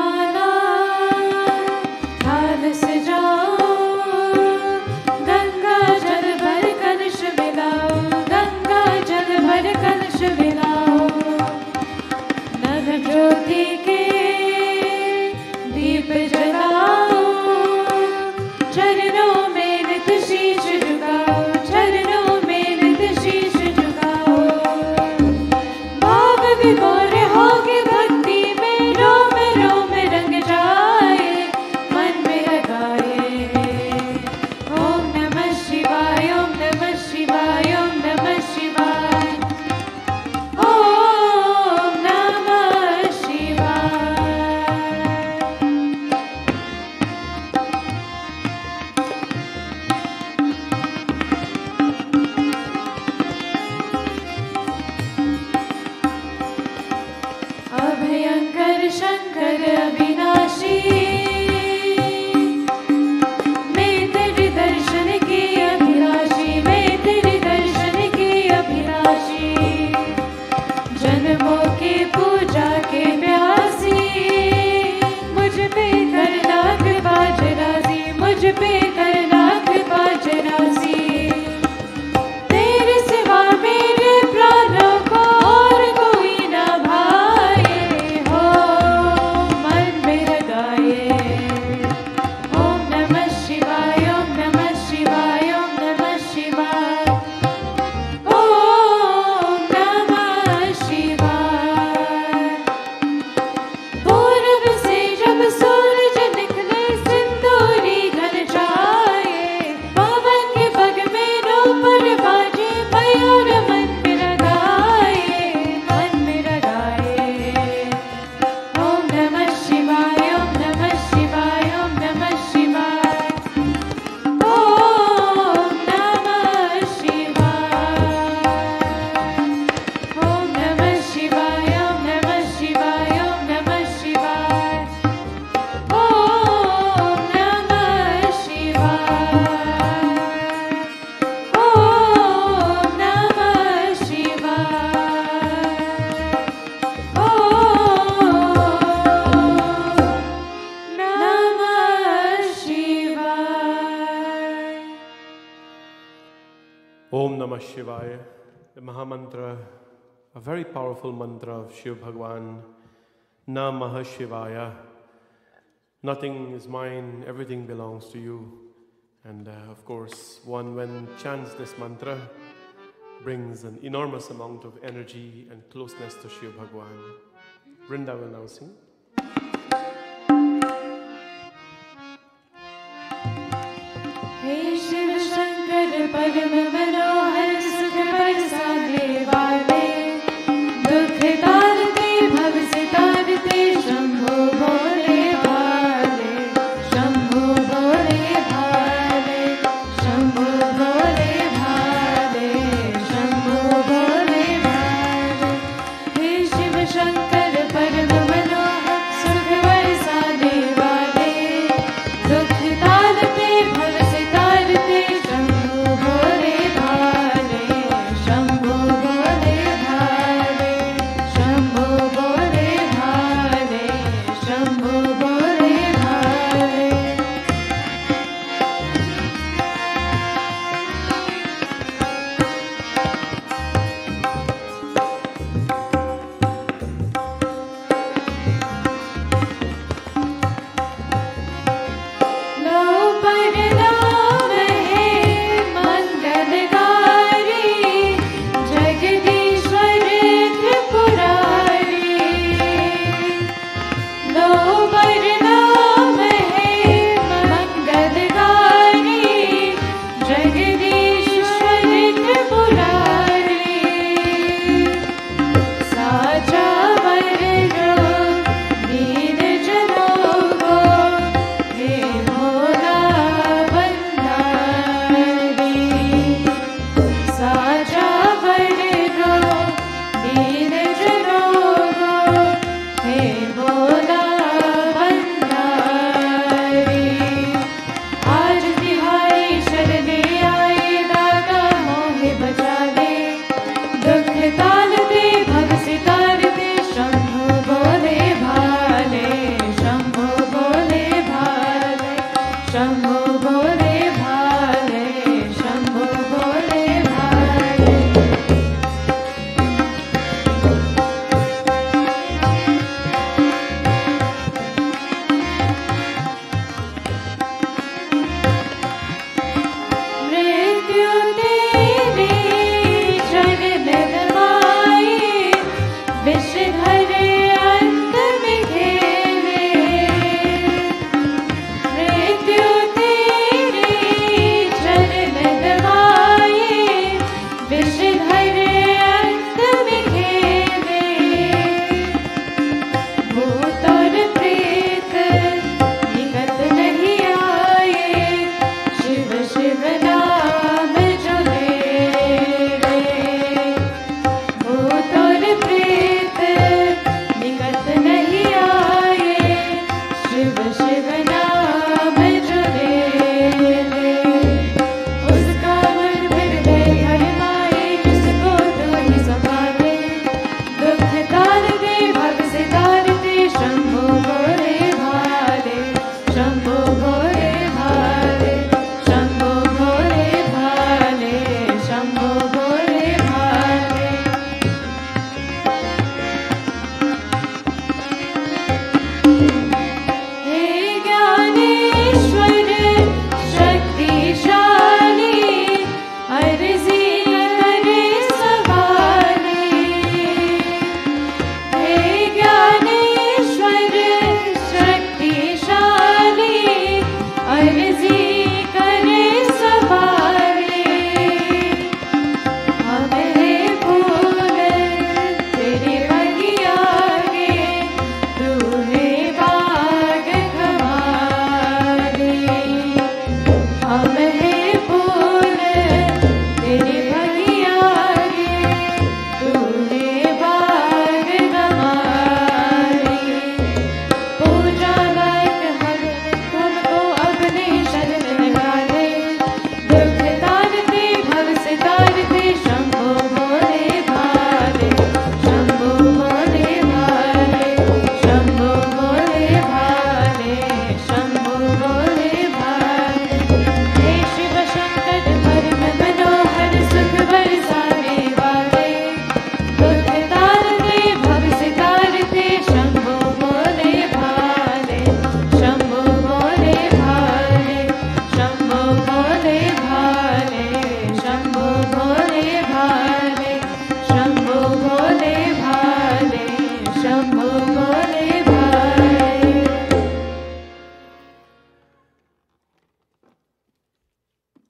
माला थाल सजाओ, गंगा जल भर कलश मिलाओ, गंगा जल भर कलश मिलाओ। नव ज्योति के दीप जलाओ, चरणों में नित शीश झुकाओ, चरणों में नित शीश झुकाओ। भाव विभोर होके भक्ति में रोम रोम रंग जाए, मन में लगाए ओम नमः शिवाय, ओम नमः शिवाय, ओम नमः शिवाय, ओम नमः शिवाय। अभयंकर शंकर अविनाशी, मैं तेरे दर्शन की अभिलाषी, मैं तेरे दर्शन की अभिलाषी। जन्मों की पूजा के प्यासी, मुझ पे करना कृपा जरासी, मुझ पे करना कृपा जरासी। तेरे सिवा मेरे प्राणों को और कोई न भाए हो, मन में लगाए ओम नमः शिवाय, ओम नमः शिवाय, ओम नमः शिवाय, ओम नमः शिवाय। पूर्व से जब सूरज निकले सिंदूरी घन छाए, पवन के पग में नूपुर बाजे, मयूर मन में लगाए, मन में लगाए ओम नमः शिवाय, ओम नमः शिवाय, ओम नमः शिवाय, ओम नमः शिवाय, ओम नमः शिवाय, ओम नमः शिवाय, ओम नमः शिवाय, ओम नमः शिवाय, ओम नमः शिवाय, ओम नमः शिवाय। Om Namah Shivaya, the Mahamantra, a very powerful mantra of Shiv Bhagwan, Namah Shivaya. Nothing is mine, everything belongs to you. And of course, one when chants this mantra brings an enormous amount of energy and closeness to Shiv Bhagwan. Vrinda will now sing. हे शिव शंकर परम मनोहर, सुख बरसाने वाले, दुख तारते भव से तारते, शंभो भोले भाले, शंभो भोले भाले, शंभो भोले भाले, शंभो भोले भाले। हे शिव शंकर परम मनोहर, सुख बरसाने वाले, दुख तारते भव से तारते, शंभो भोले भाले।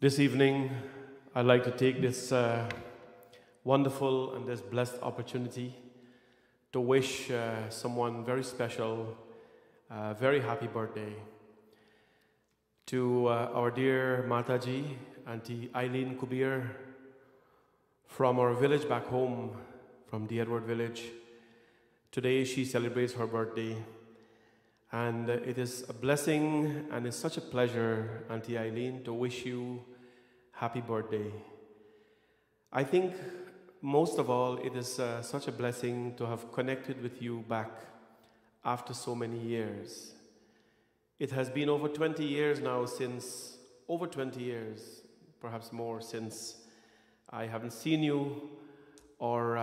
This evening, I'd like to take this wonderful and this blessed opportunity to wish someone very special a very happy birthday. To our dear Mataji, Auntie Eileen Kubir, from our village back home, from the Edward village. Today she celebrates her birthday. And it is a blessing and it's such a pleasure, Auntie Eileen, to wish you happy birthday. I think most of all, it is such a blessing to have connected with you back after so many years. It has been over 20 years now since, over 20 years, perhaps more, since I haven't seen you, or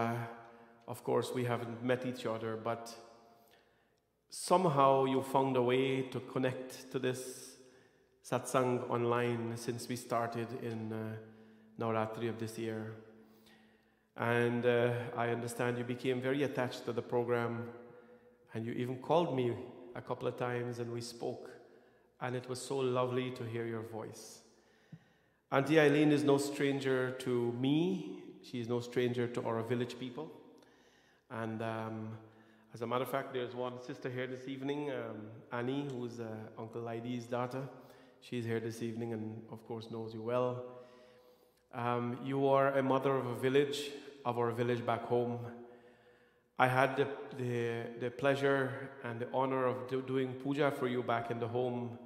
of course we haven't met each other, but somehow you found a way to connect to this satsang online since we started in Navratri of this year. And I understand you became very attached to the program, and you even called me a couple of times and we spoke, and it was so lovely to hear your voice. Auntie Eileen is no stranger to me. She is no stranger to our village people. And as a matter of fact, there's one sister here this evening, Annie, who's Uncle Lidy's daughter. She's here this evening and of course knows you well. You are a mother of a village, of our village back home. I had the pleasure and the honor of doing puja for you back in the home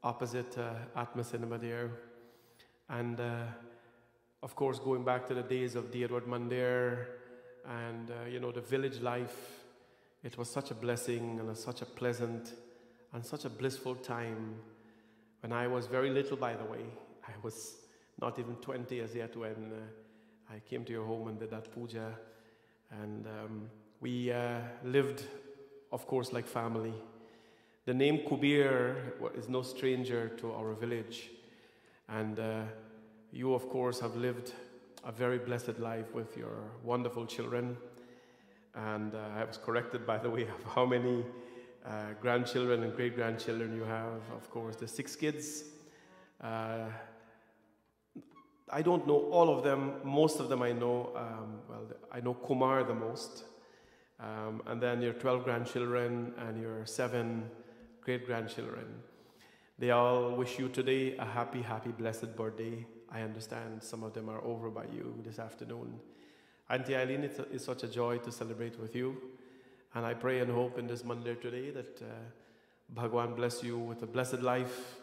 opposite Atma Cinema there. And of course, going back to the days of the Edward Mandir and you know, the village life, it was such a blessing and such a pleasant and such a blissful time. When I was very little, by the way, I was not even 20 as yet when I came to your home and did that puja. And we lived, of course, like family. The name Kubir is no stranger to our village. And you, of course, have lived a very blessed life with your wonderful children. And I was corrected, by the way, of how many grandchildren and great-grandchildren you have. Of course, the 6 kids. I don't know all of them. Most of them I know. Well, I know Kumar the most. And then your 12 grandchildren and your 7 great-grandchildren. They all wish you today a happy, happy, blessed birthday. I understand some of them are over by you this afternoon. Auntie Eileen, it's such a joy to celebrate with you. And I pray and hope in this mandir today that Bhagwan bless you with a blessed life,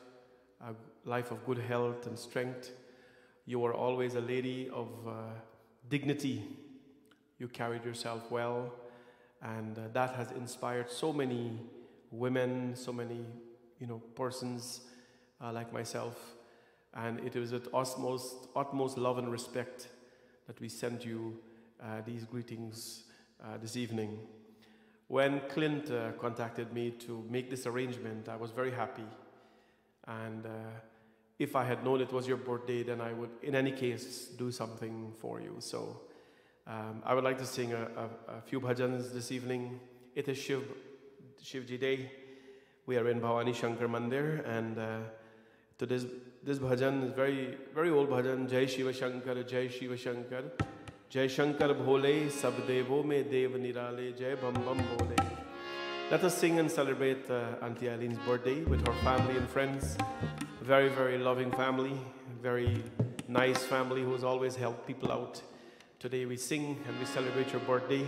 a life of good health and strength. You are always a lady of dignity. You carried yourself well, and that has inspired so many women, so many persons like myself. And it is with utmost love and respect that we send you these greetings this evening. When Clint contacted me to make this arrangement, I was very happy. And if I had known it was your birthday, then I would, in any case, do something for you. So I would like to sing a few bhajans this evening. It is Shivji Day. We are in Bhavani Shankar Mandir, and to this bhajan is very, very old bhajan. Jai Shiva Shankar, Jai Shiva Shankar, Jai Shankar Bhole, Sab Devo Me Dev Nirale, Jai Bam Bam Bhole. Let us sing and celebrate Auntie Eileen's birthday with her family and friends. Very, very loving family, very nice family who's always helped people out. Today we sing and we celebrate your birthday.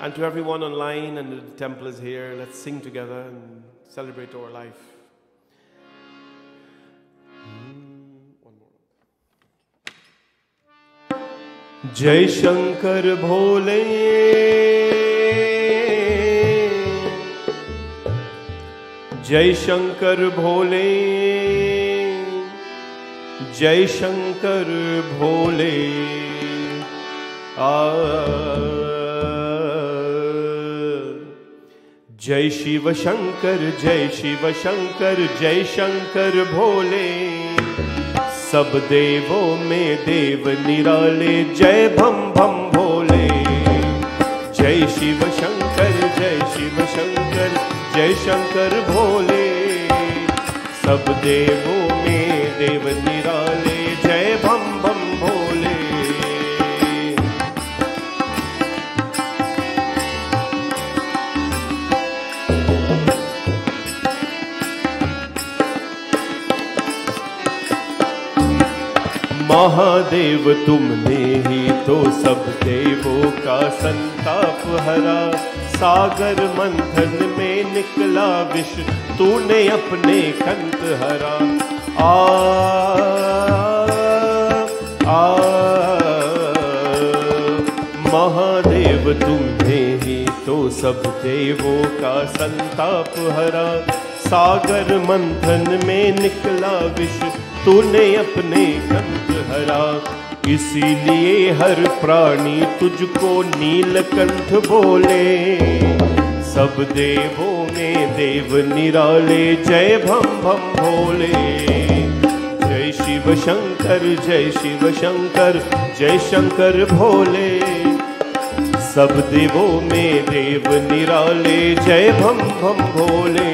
And to everyone online and the temple is here, let's sing together and celebrate our life. One more. Jai Shankar Bhole, Jai Shankar Bhole, Jai Shankar Bhole. Jai Shiva Shankar, Jai Shiva Shankar, Jai Shankar Bhole. Sab Devo Me Dev Nirale, Jai Bam Bam Bhole. Jai Shiva Shankar, Jai Shiva Shankar, Jai Shankar Bhole. Sab Devo Me देव निराले जय भम भम भोले। महादेव तुमने ही तो सब देवों का संताप हरा, सागर मंथन में निकला विष तूने अपने कंठ हरा। महादेव तुमने ही तो सब देवों का संताप हरा, सागर मंथन में निकला विष तूने अपने कंठ हरा। इसीलिए हर प्राणी तुझको नीलकंठ बोले, सब देवों में देव निराले जय भम भम भोले। जय शिव शंकर जय शिव शंकर जय शंकर भोले, सब देवों में देव निराले जय भम भम भोले।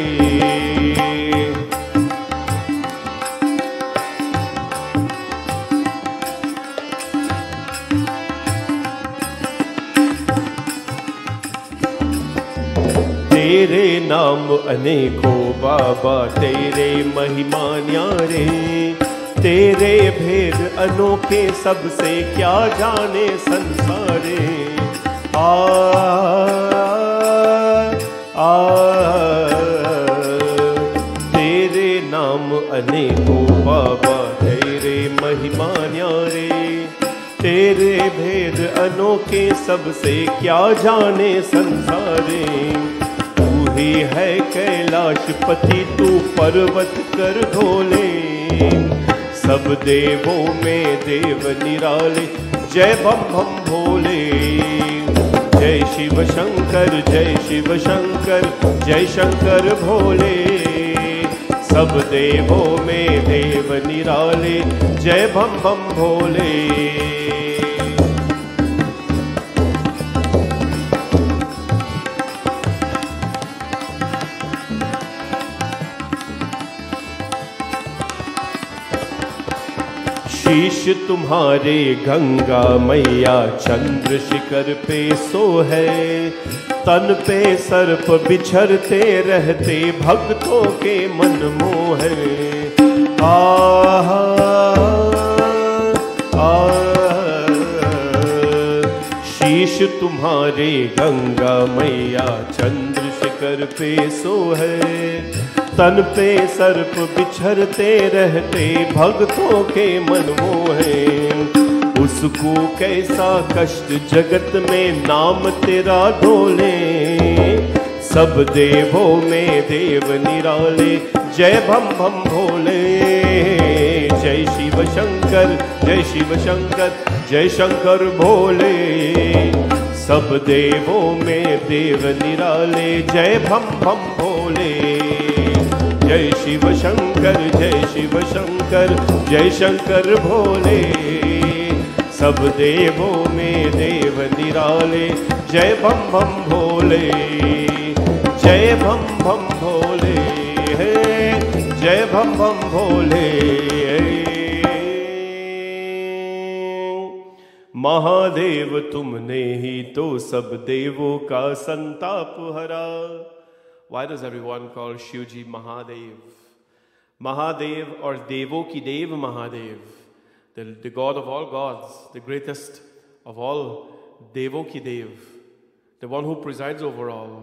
तेरे नाम अनेकों बाबा तेरे महिमा न्यारे, तेरे भेद अनोखे सबसे क्या जाने संसारे। तेरे नाम अनेकों बाबा तेरे महिमा न्यारे, तेरे भेद अनोखे सबसे क्या जाने संसारे। ही है कैलाशपति तू पर्वत कर ढोले, सब देवों में देव निराले जय भम भम भोले। जय शिव शंकर जय शिव शंकर जय शंकर भोले, सब देवों में देव निराले जय भम भम भोले। शीश तुम्हारे गंगा मैया चंद्र शिखर पे सो है, तन पे सर्प बिछरते रहते भक्तों के मन मोह है। शीश तुम्हारे गंगा मैया चंद्र शिखर पे सो है, तन पे सर्प बिछरते रहते भक्तों के मन मोहे। उसको कैसा कष्ट जगत में नाम तेरा डोले, सब देवों में देव निराले जय भम भम भोले। जय शिव शंकर जय शिव शंकर जय शंकर भोले, सब देवों में देव निराले जय भम भम भोले। जय शिव शंकर जय शिव शंकर जय शंकर भोले, सब देवों में देव निराले जय भम भम भोले। जय भम भम भोले जय भम भम भोले। महादेव तुमने ही तो सब देवों का संताप हरा। Why does everyone call Shivji Mahadev? Mahadev or Devo ki Dev Mahadev, the God of all gods, the greatest of all, Devo ki Dev, the one who presides over all.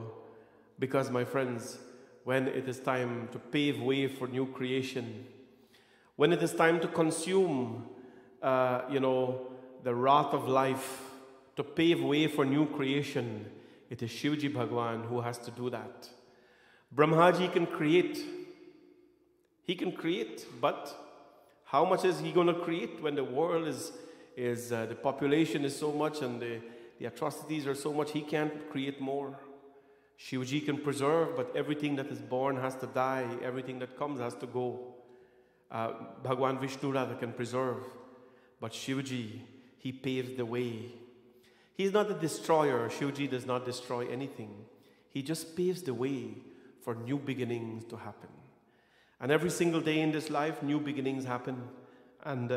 Because my friends, when it is time to pave way for new creation, when it is time to consume, the wrath of life, to pave way for new creation, it is Shivji Bhagwan who has to do that. Brahmaji can create. He can create, but how much is he going to create when the world is the population is so much and the atrocities are so much? He can't create more. Shivji can preserve, but everything that is born has to die. Everything that comes has to go. Bhagwan Vishnu Radha can preserve, but Shivji, he paves the way. He's not the destroyer. Shivji does not destroy anything. He just paves the way for new beginnings to happen. And every single day in this life, new beginnings happen. And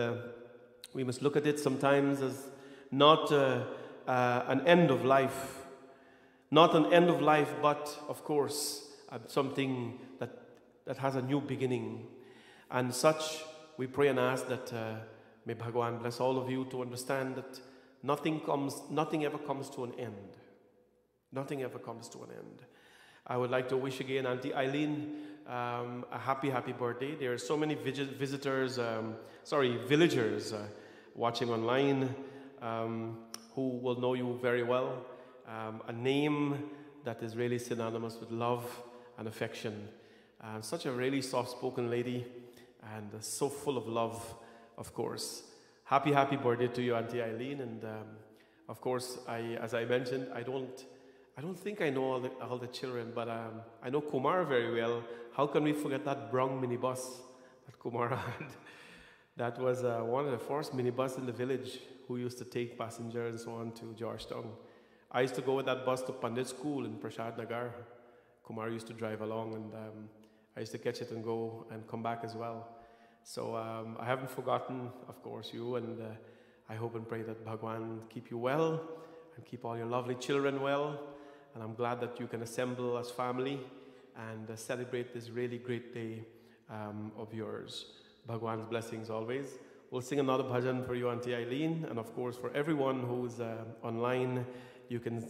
we must look at it sometimes as not an end of life. Not an end of life, but of course, something that has a new beginning. And such, we pray and ask that may Bhagwan bless all of you to understand that nothing ever comes to an end. Nothing ever comes to an end. I would like to wish again Auntie Eileen a happy birthday. There are so many villagers watching online who will know you very well. A name that is really synonymous with love and affection. Such a really soft-spoken lady and so full of love, of course. Happy birthday to you, Auntie Eileen. And of course, as I mentioned, I don't think I know all the children, but I know Kumar very well. How can we forget that brown minibus that Kumar had? That was one of the first minibus in the village who used to take passengers and so on to Georgetown. I used to go with that bus to Pandit School in Prasad Nagar. Kumar used to drive along, and I used to catch it and go and come back as well. So I haven't forgotten, of course, you, and I hope and pray that Bhagwan keep you well and keep all your lovely children well. And I'm glad that you can assemble as family and celebrate this really great day of yours. Bhagwan's blessings always. We'll sing another bhajan for you, Auntie Eileen, and of course for everyone who's online. You can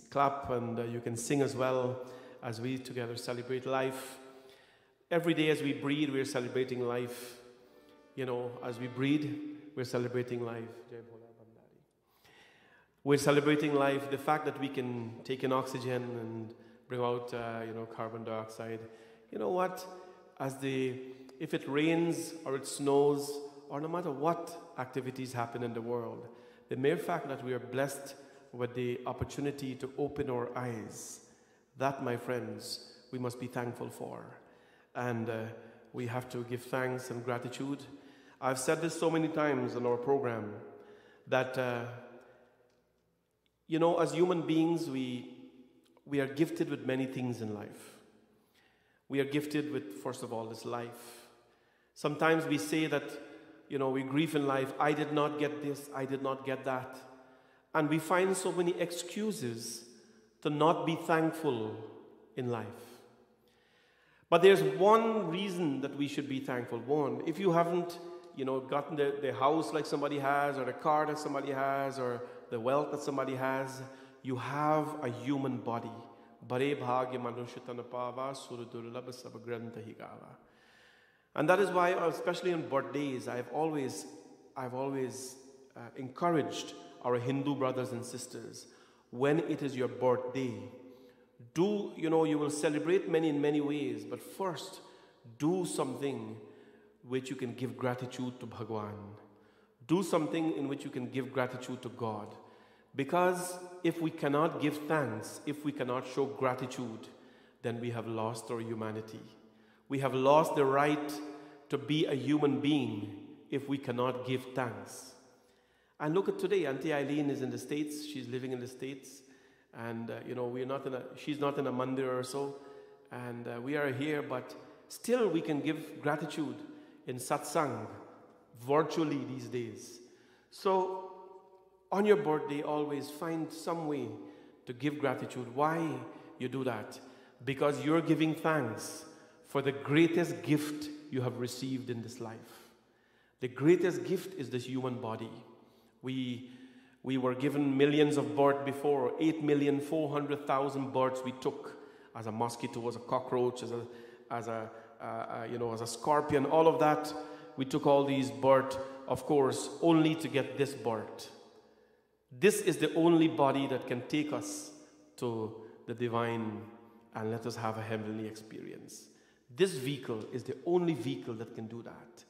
clap and you can sing as well as we together celebrate life. Every day as we breathe, we're celebrating life. You know, as we breathe, we're celebrating life. We're celebrating life, the fact that we can take in oxygen and bring out, carbon dioxide. You know what? If it rains or it snows, or no matter what activities happen in the world, the mere fact that we are blessed with the opportunity to open our eyes, that, my friends, we must be thankful for. And we have to give thanks and gratitude. I've said this so many times in our program that, as human beings, we are gifted with many things in life. We are gifted with, first of all, this life. Sometimes we say that, we grieve in life. I did not get this, I did not get that. And we find so many excuses to not be thankful in life. But there's one reason that we should be thankful. One, if you haven't, gotten the house like somebody has, or the car that somebody has, or the wealth that somebody has, you have a human body. And that is why, especially on birthdays, I've always encouraged our Hindu brothers and sisters, when it is your birthday, you will celebrate in many ways, but first, do something which you can give gratitude to Bhagwan. Do something in which you can give gratitude to God. Because if we cannot give thanks, if we cannot show gratitude, then we have lost our humanity. We have lost the right to be a human being if we cannot give thanks. And look at today, Auntie Eileen is in the States, she's living in the States, and she's not in a mandir or so, and we are here, but still we can give gratitude in satsang, virtually these days. So, on your birthday, always find some way to give gratitude. Why you do that? Because you're giving thanks for the greatest gift you have received in this life. The greatest gift is this human body. We were given millions of births before, 8,400,000 births we took as a mosquito, as a cockroach, as a scorpion, all of that. We took all these births, of course, only to get this birth. This is the only body that can take us to the divine and let us have a heavenly experience. This vehicle is the only vehicle that can do that.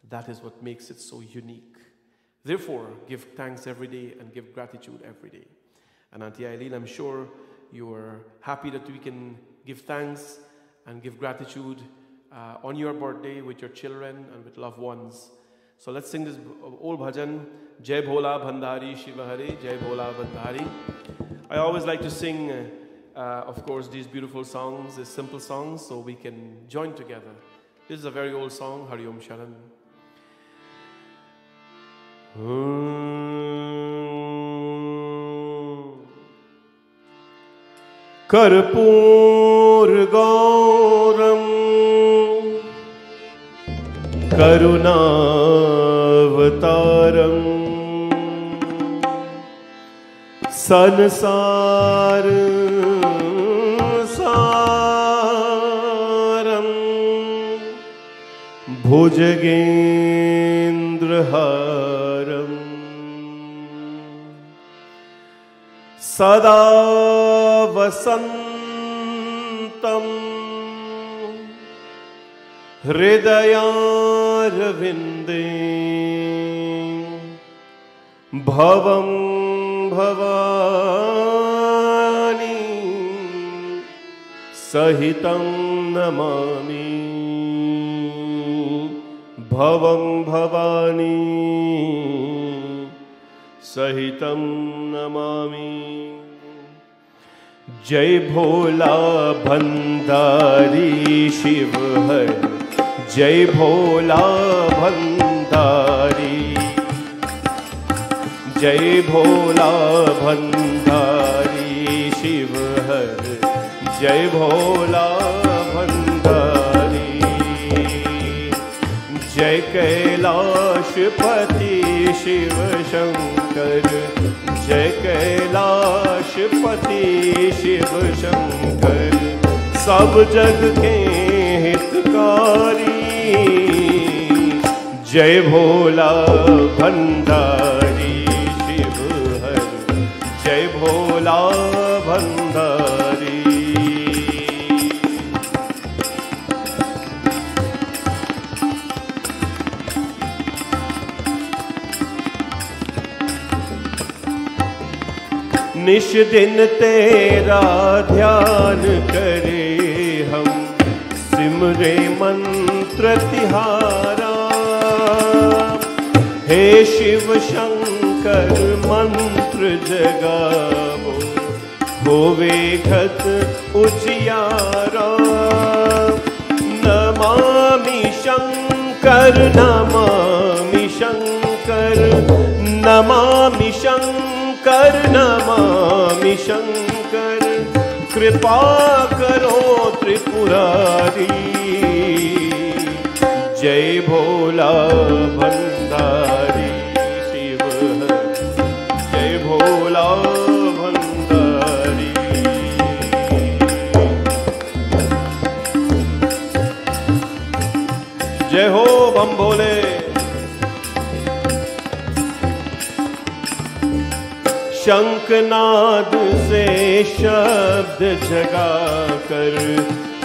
That is what makes it so unique. Therefore, give thanks every day and give gratitude every day. And Auntie Eileen, I'm sure you are happy that we can give thanks and give gratitude on your birthday with your children and with loved ones. So let's sing this old bhajan, Jai Bhola Bhandari Shiva Hare, Jai Bhola Bhandari. I always like to sing, of course, these beautiful songs, these simple songs, so we can join together This is a very old song, Hari Om Sharan. कर्पूर गौरम करुणावतारम संसार सारम भुजगेन्द्रहारम सदा वसन्तं हृदयारविन्दे भवं भवानी सहितं नमामि भवं भवानी सहितं नमामि। जय भोला भंडारी शिव हर जय भोला भंडारी जय भोला भंडारी शिव हर जय भोला भंडारी जय कैलाशपति शिव शंकर जय कैलाशपति शिव शंकर सब जग के हितकारी जय भोला भंडारी शिव हर जय भोला भंडारी। निश दिन तेरा ध्यान करे हम सिमरे मंत्र तिहारा हे शिव शंकर मंत्र जगावो होवे घट उजियारा नमामि शंकर नमामि शंकर नमामि शंकर नमामि शंकर कृपा करो त्रिपुरारी जय भोला भंडारी शिव हर जय भोला भंडारी। जय हो बम भोले। शंखनाद से शब्द जगाकर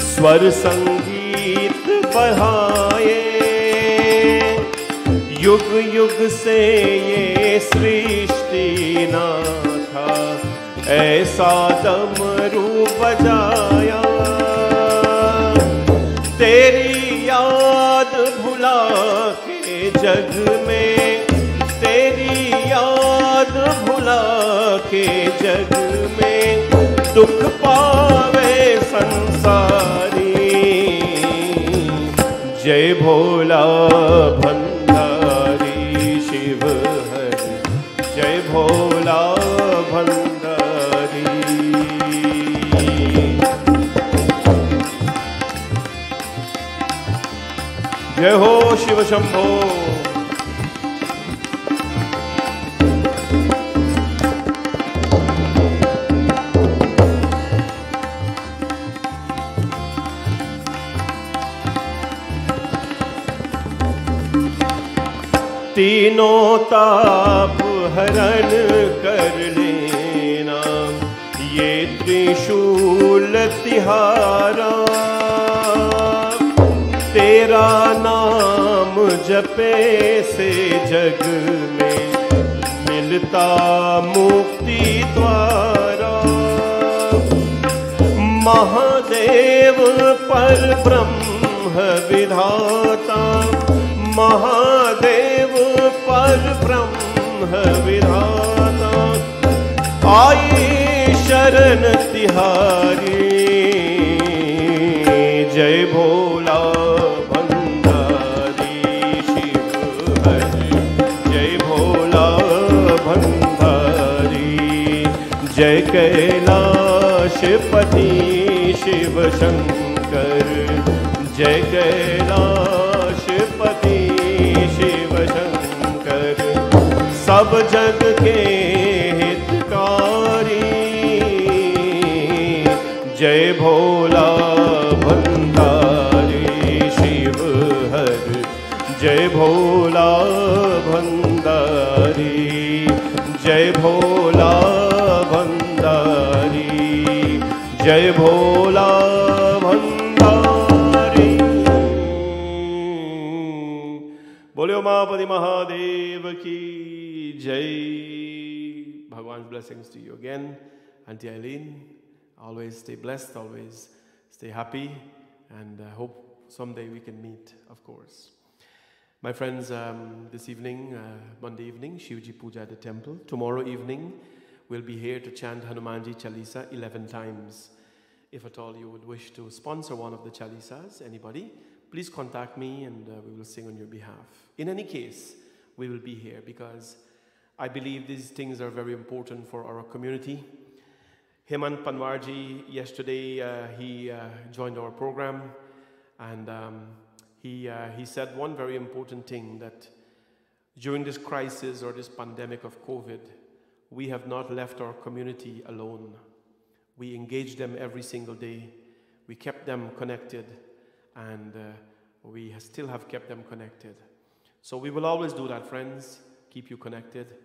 स्वर संगीत बढ़ाए युग युग से ये सृष्टि ना था ऐसा डमरू बजाया तेरी याद भुला के जग में तेरी याद भुला के जग में दुख पावे संसारी जय भोला भंडारी शिव हर जय भोला भंडारी। जय हो शिव शंभो। तीनों ताप हरण कर लेना ये त्रिशूल तिहारा तेरा नाम जपे से जग में मिलता मुक्ति द्वारा महादेव पर ब्रह्म विधाता महादेव पर ब्रह्म विधाता आई शरण तिहारी जय भोला भंडारी कैलाशपति शिव शंकर, जय कैलाशपति शिव शंकर। सब जग के हितकारी, जय भोला भंडारी शिव हर, जय भोला भंडारी, जय भोला भंडारी, जय भोला भंडारी। बोले उमापति महादेव की जय। Bhagwan's blessings to you again. Auntie Eileen, always stay blessed, always stay happy, and I hope someday we can meet, of course. My friends, this evening, Monday evening, Shivji Puja at the temple. Tomorrow evening, we'll be here to chant Hanumanji Chalisa 11 times. If at all you would wish to sponsor one of the Chalisas, anybody, please contact me and we will sing on your behalf. In any case, we will be here because I believe these things are very important for our community. Hemant Panwarji, yesterday, he joined our program, and he said one very important thing, that during this crisis or this pandemic of COVID, we have not left our community alone. We engaged them every single day. We kept them connected, and we still have kept them connected. So we will always do that, friends, keep you connected.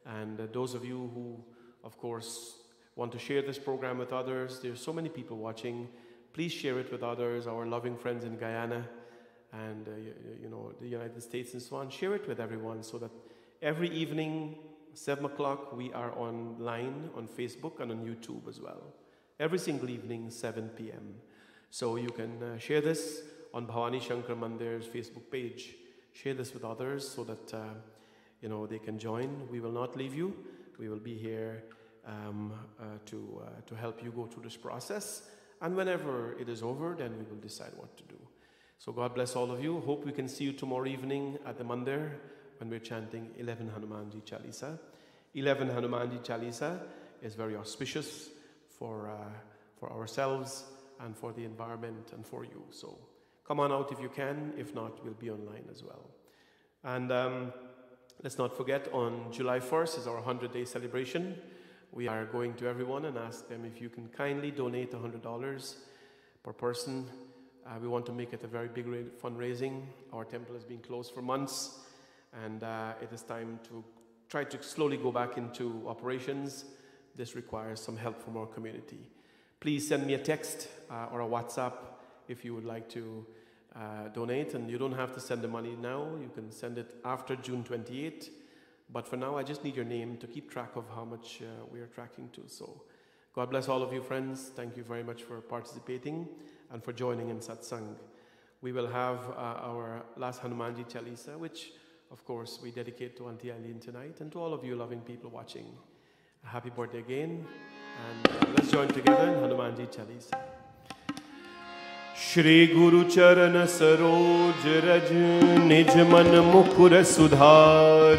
And those of you who, of course, want to share this program with others, there's so many people watching, please share it with others, our loving friends in Guyana and the United States and so on. Share it with everyone so that every evening, 7 o'clock, we are online on Facebook and on YouTube as well. Every single evening, 7 p.m. So you can share this on Bhavani Shankar Mandir's Facebook page. Share this with others so that they can join. We will not leave you. We will be here to help you go through this process. And whenever it is over, then we will decide what to do. So God bless all of you. Hope we can see you tomorrow evening at the Mandir when we're chanting 11 Hanumanji Chalisa. 11 Hanumanji Chalisa is very auspicious for ourselves and for the environment and for you. So come on out if you can. If not, we'll be online as well. And let's not forget, on July 1st is our 100-day celebration. We are going to everyone and ask them if you can kindly donate $100 per person. We want to make it a very big fundraising. Our temple has been closed for months, and it is time to try to slowly go back into operations. This requires some help from our community. Please send me a text or a WhatsApp if you would like to donate, and you don't have to send the money now. You can send it after June 28th. But for now, I just need your name to keep track of how much we are tracking to. So God bless all of you, friends. Thank you very much for participating and for joining in Satsang. We will have our last Hanumanji Chalisa, which, of course, we dedicate to Auntie Eileen tonight, and to all of you loving people watching. A happy birthday again, and let's join together in Hanumanji Chalisa. Shri Guru Charan Saroj Raj Nij Man Mukur Sudhar,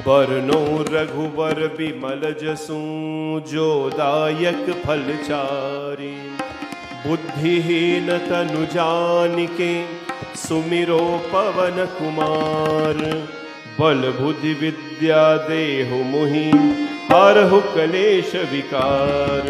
Barno Raghuvar Bimal Jasu Jo Dayak Phalchari, Buddhihin Tanu Janike Sumiro Pavan Kumar, Bal Buddhi Vidya Dehu Muhi Harhu Kalesh Vikar,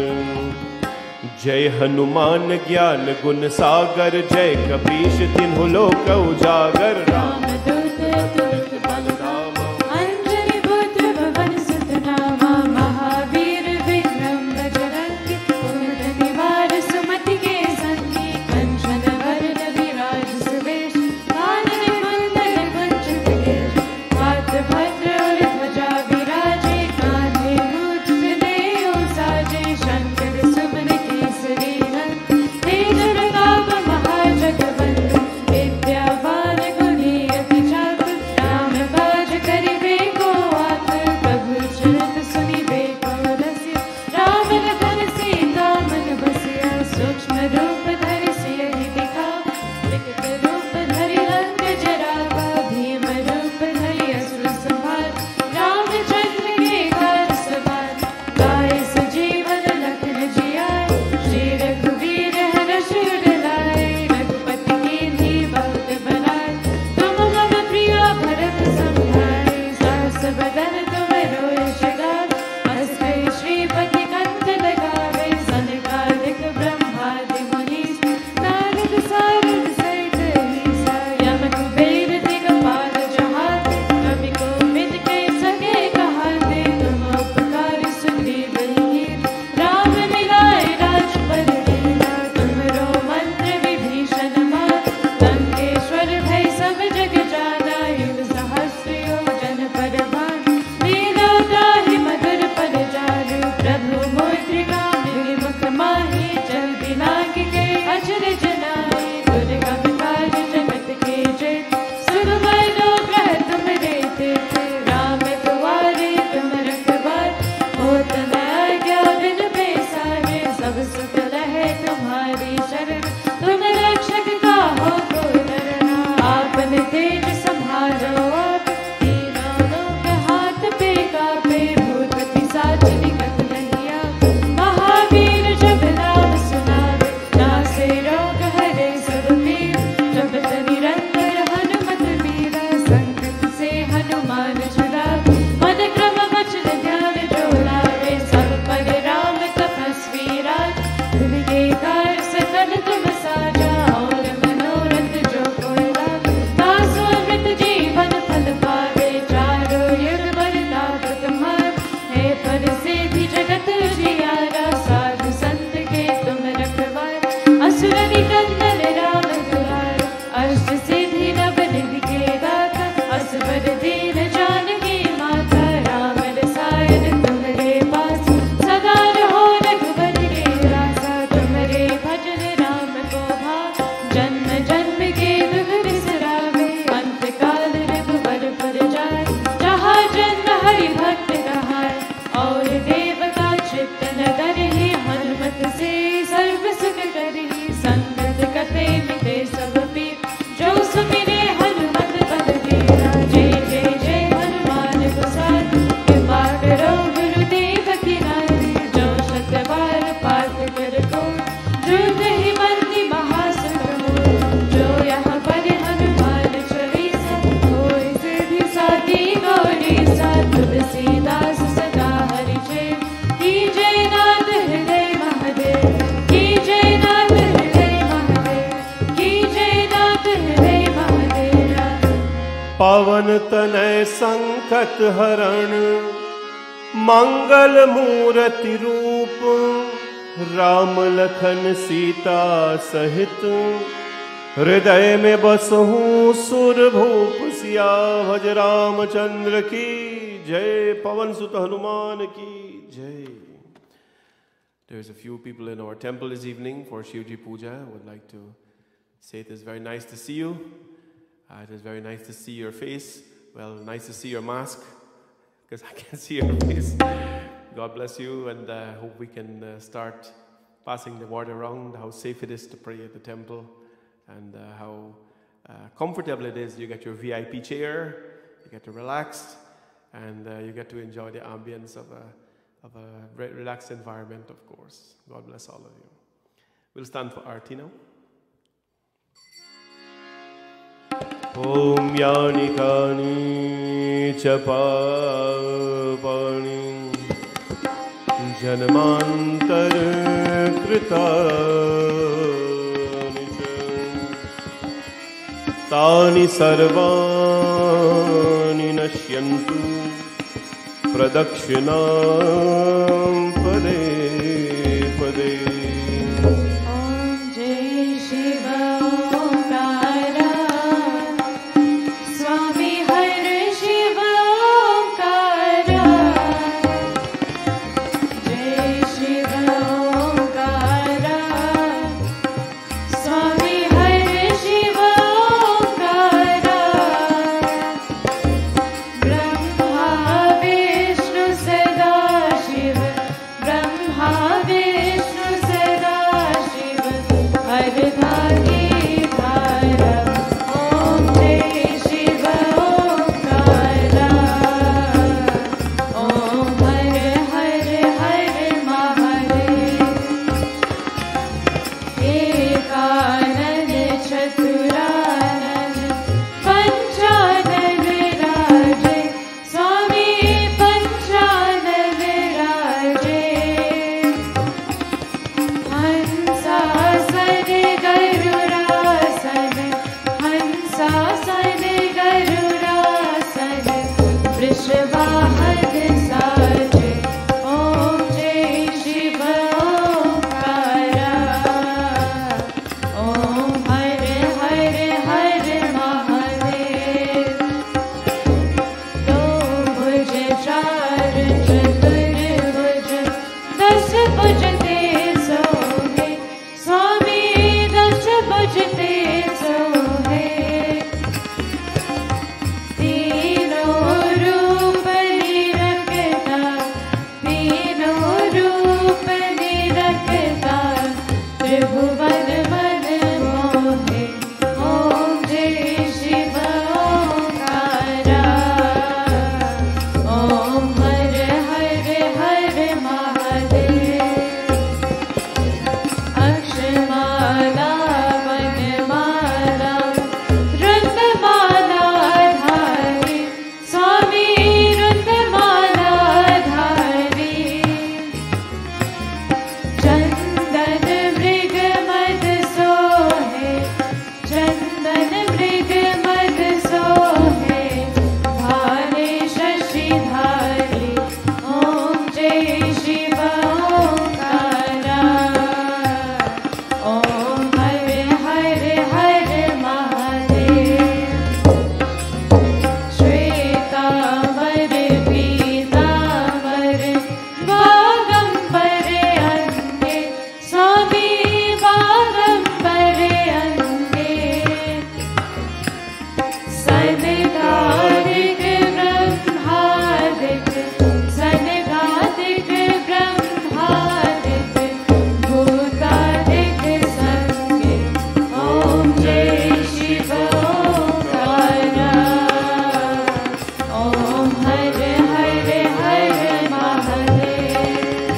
जय हनुमान ज्ञान गुण सागर, जय कपीश तिन्हु लोक उजागर। रामदूत अतुलित बलधामा, अंजनी पुत्र पवन सुत नामा, महावीर विक्रम बजरंगी, कुमद निवार सुमति के संगी, कंचन वरन विराज सुवेश, कानन कुंडल कुंचित केश, हाथ भद्र और ध्वजा विराजे, कांधे मूंछ जनेऊ साजे, शंकर सुमन केसरी नंदन, तेज प्रताप महाजगवंदन, विद्यावान गुणी अति पवन तनय संकट हरण, मंगल मूर्ति रूप, राम लखन सीता सहित, हृदय में बसहूँ सुरभूप सिया भज रामचंद्र की जय। पवन सुत हनुमान की जय। There's a few people in our temple this evening for Shivji Puja. I would like to say it is very nice to see you. It is very nice to see your face. Well, nice to see your mask, because I can see your face. God bless you, and I hope we can start passing the word around, how safe it is to pray at the temple, and how comfortable it is. You get your VIP chair, you get to relax, and you get to enjoy the ambience of a relaxed environment, of course. God bless all of you. We'll stand for Aarti now. Om Yani Kani Chapapani Janmantar Kritani Tani Sarvani Nashyantu Pradakshinaam Pade Pade. Om Jai Shiva Omkara, Swami Har Shiva Omkara, Jai Shiva Omkara, Swami Har Shiva Omkara, Brahma Vishnu Sada Shiva, Brahma Vishnu Sada Shiva, Ardhagi Dhara. Om Jai Shiva Omkara, Om Har Har Har Mahadev, Ekanand Chaturanand Panchanand Viraje, Swami Panchanand Viraje, Hansa Sane Garurasana, Hansa Sane Garurasana, Vrishvahan Saje. Om Jai Shiva Omkara, Om Har Har Har Mahadev, Do Bhuj Char Chaturbhuj, Das Bhuj Te Sohe, Swami Das Bhuj Te Sohe, तीनों रूप निरखता, तीनों रूप निरखता, त्रिभुवन मन मोहे। ओम जय शिव ओंकारा, ओम हर हर हर महादेव, अक्षमाला वनमाला रुद्रमाला धारी, स्वामी रुद्रमाला धारी, चंदन मृग मद सोहे, चंदन मृग मद सोहे, भाले शशिधारी। ओम जय शिव ओंकारा, ओम हर हर हर महादेव, श्वेतांबर पीतांबर बागंबर अंगे, स्वामी बागंबर अंगे, सनगादिक ब्रह्मादिक, सनगादिक ब्रह्मादिक, भूतादिक संगे। ओम जय शिव ओंकारा, ओम हर हर हर महादेव,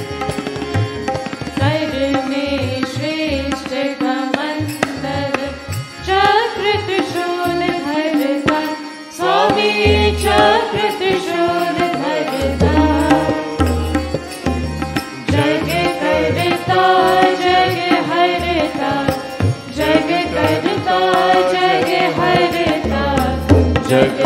कर में श्रेष्ठ कमंडल, चक्र त्रिशूल धरता, स्वामी चक्र त्रिशूल धरता, जग करता जग हरता, जग करता जग हरता, जग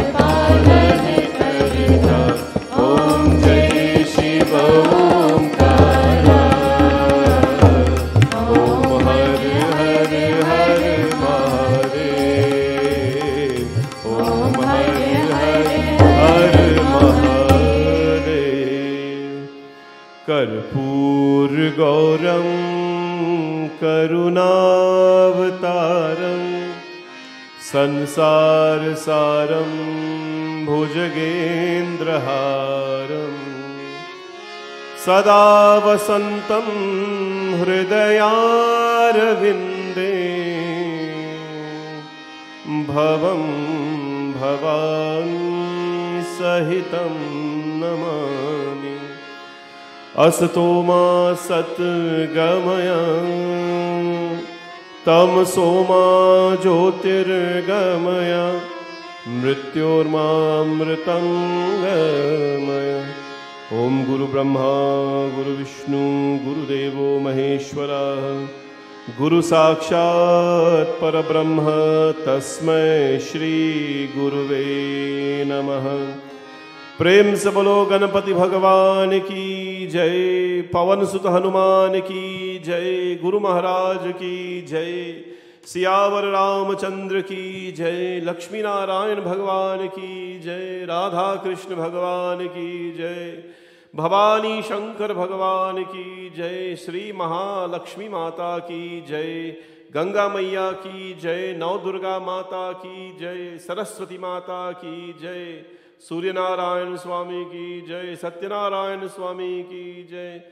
गुरुगौरं करुणावतारं संसारसारं भुजगेन्द्रहारं सदा वसन्तं हृदयारविन्दे भवं भवानी सहितं नमामि। असतो मा सद्गमय तमसो मा ज्योतिर्गमय मृत्योर्मामृतंगमय। ओम गुरु ब्रह्मा गुरु विष्णु गुरुदेवो महेश्वरः गुरु साक्षात् परब्रह्म तस्मै श्री गुरुवे नमः। प्रेम से बोलो गणपति भगवान की जय, पवन सुत हनुमान की जय, गुरु महाराज की जय, सियावर रामचंद्र की जय, लक्ष्मी नारायण भगवान की जय, राधा कृष्ण भगवान की जय, भवानी शंकर भगवान की जय, श्री महालक्ष्मी माता की जय, गंगा मैया की जय, नव दुर्गा माता की जय, सरस्वती माता की जय, सूर्य नारायण स्वामी की जय, सत्यनारायण स्वामी की जय,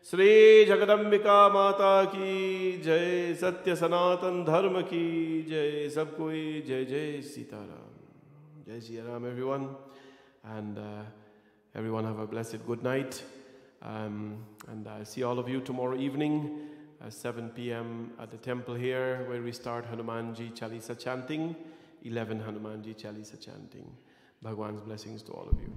श्री जगदम्बिका माता की जय, सत्य सनातन धर्म की जय। सब कोई जय जय सीताराम। जय Shri Ram everyone, and everyone have a blessed good night, and I'll see all of you tomorrow evening at 7 p.m. at the temple here, where we start Hanumanji Chalisa chanting, 11 Hanumanji Chalisa chanting. Bhagwan's blessings to all of you.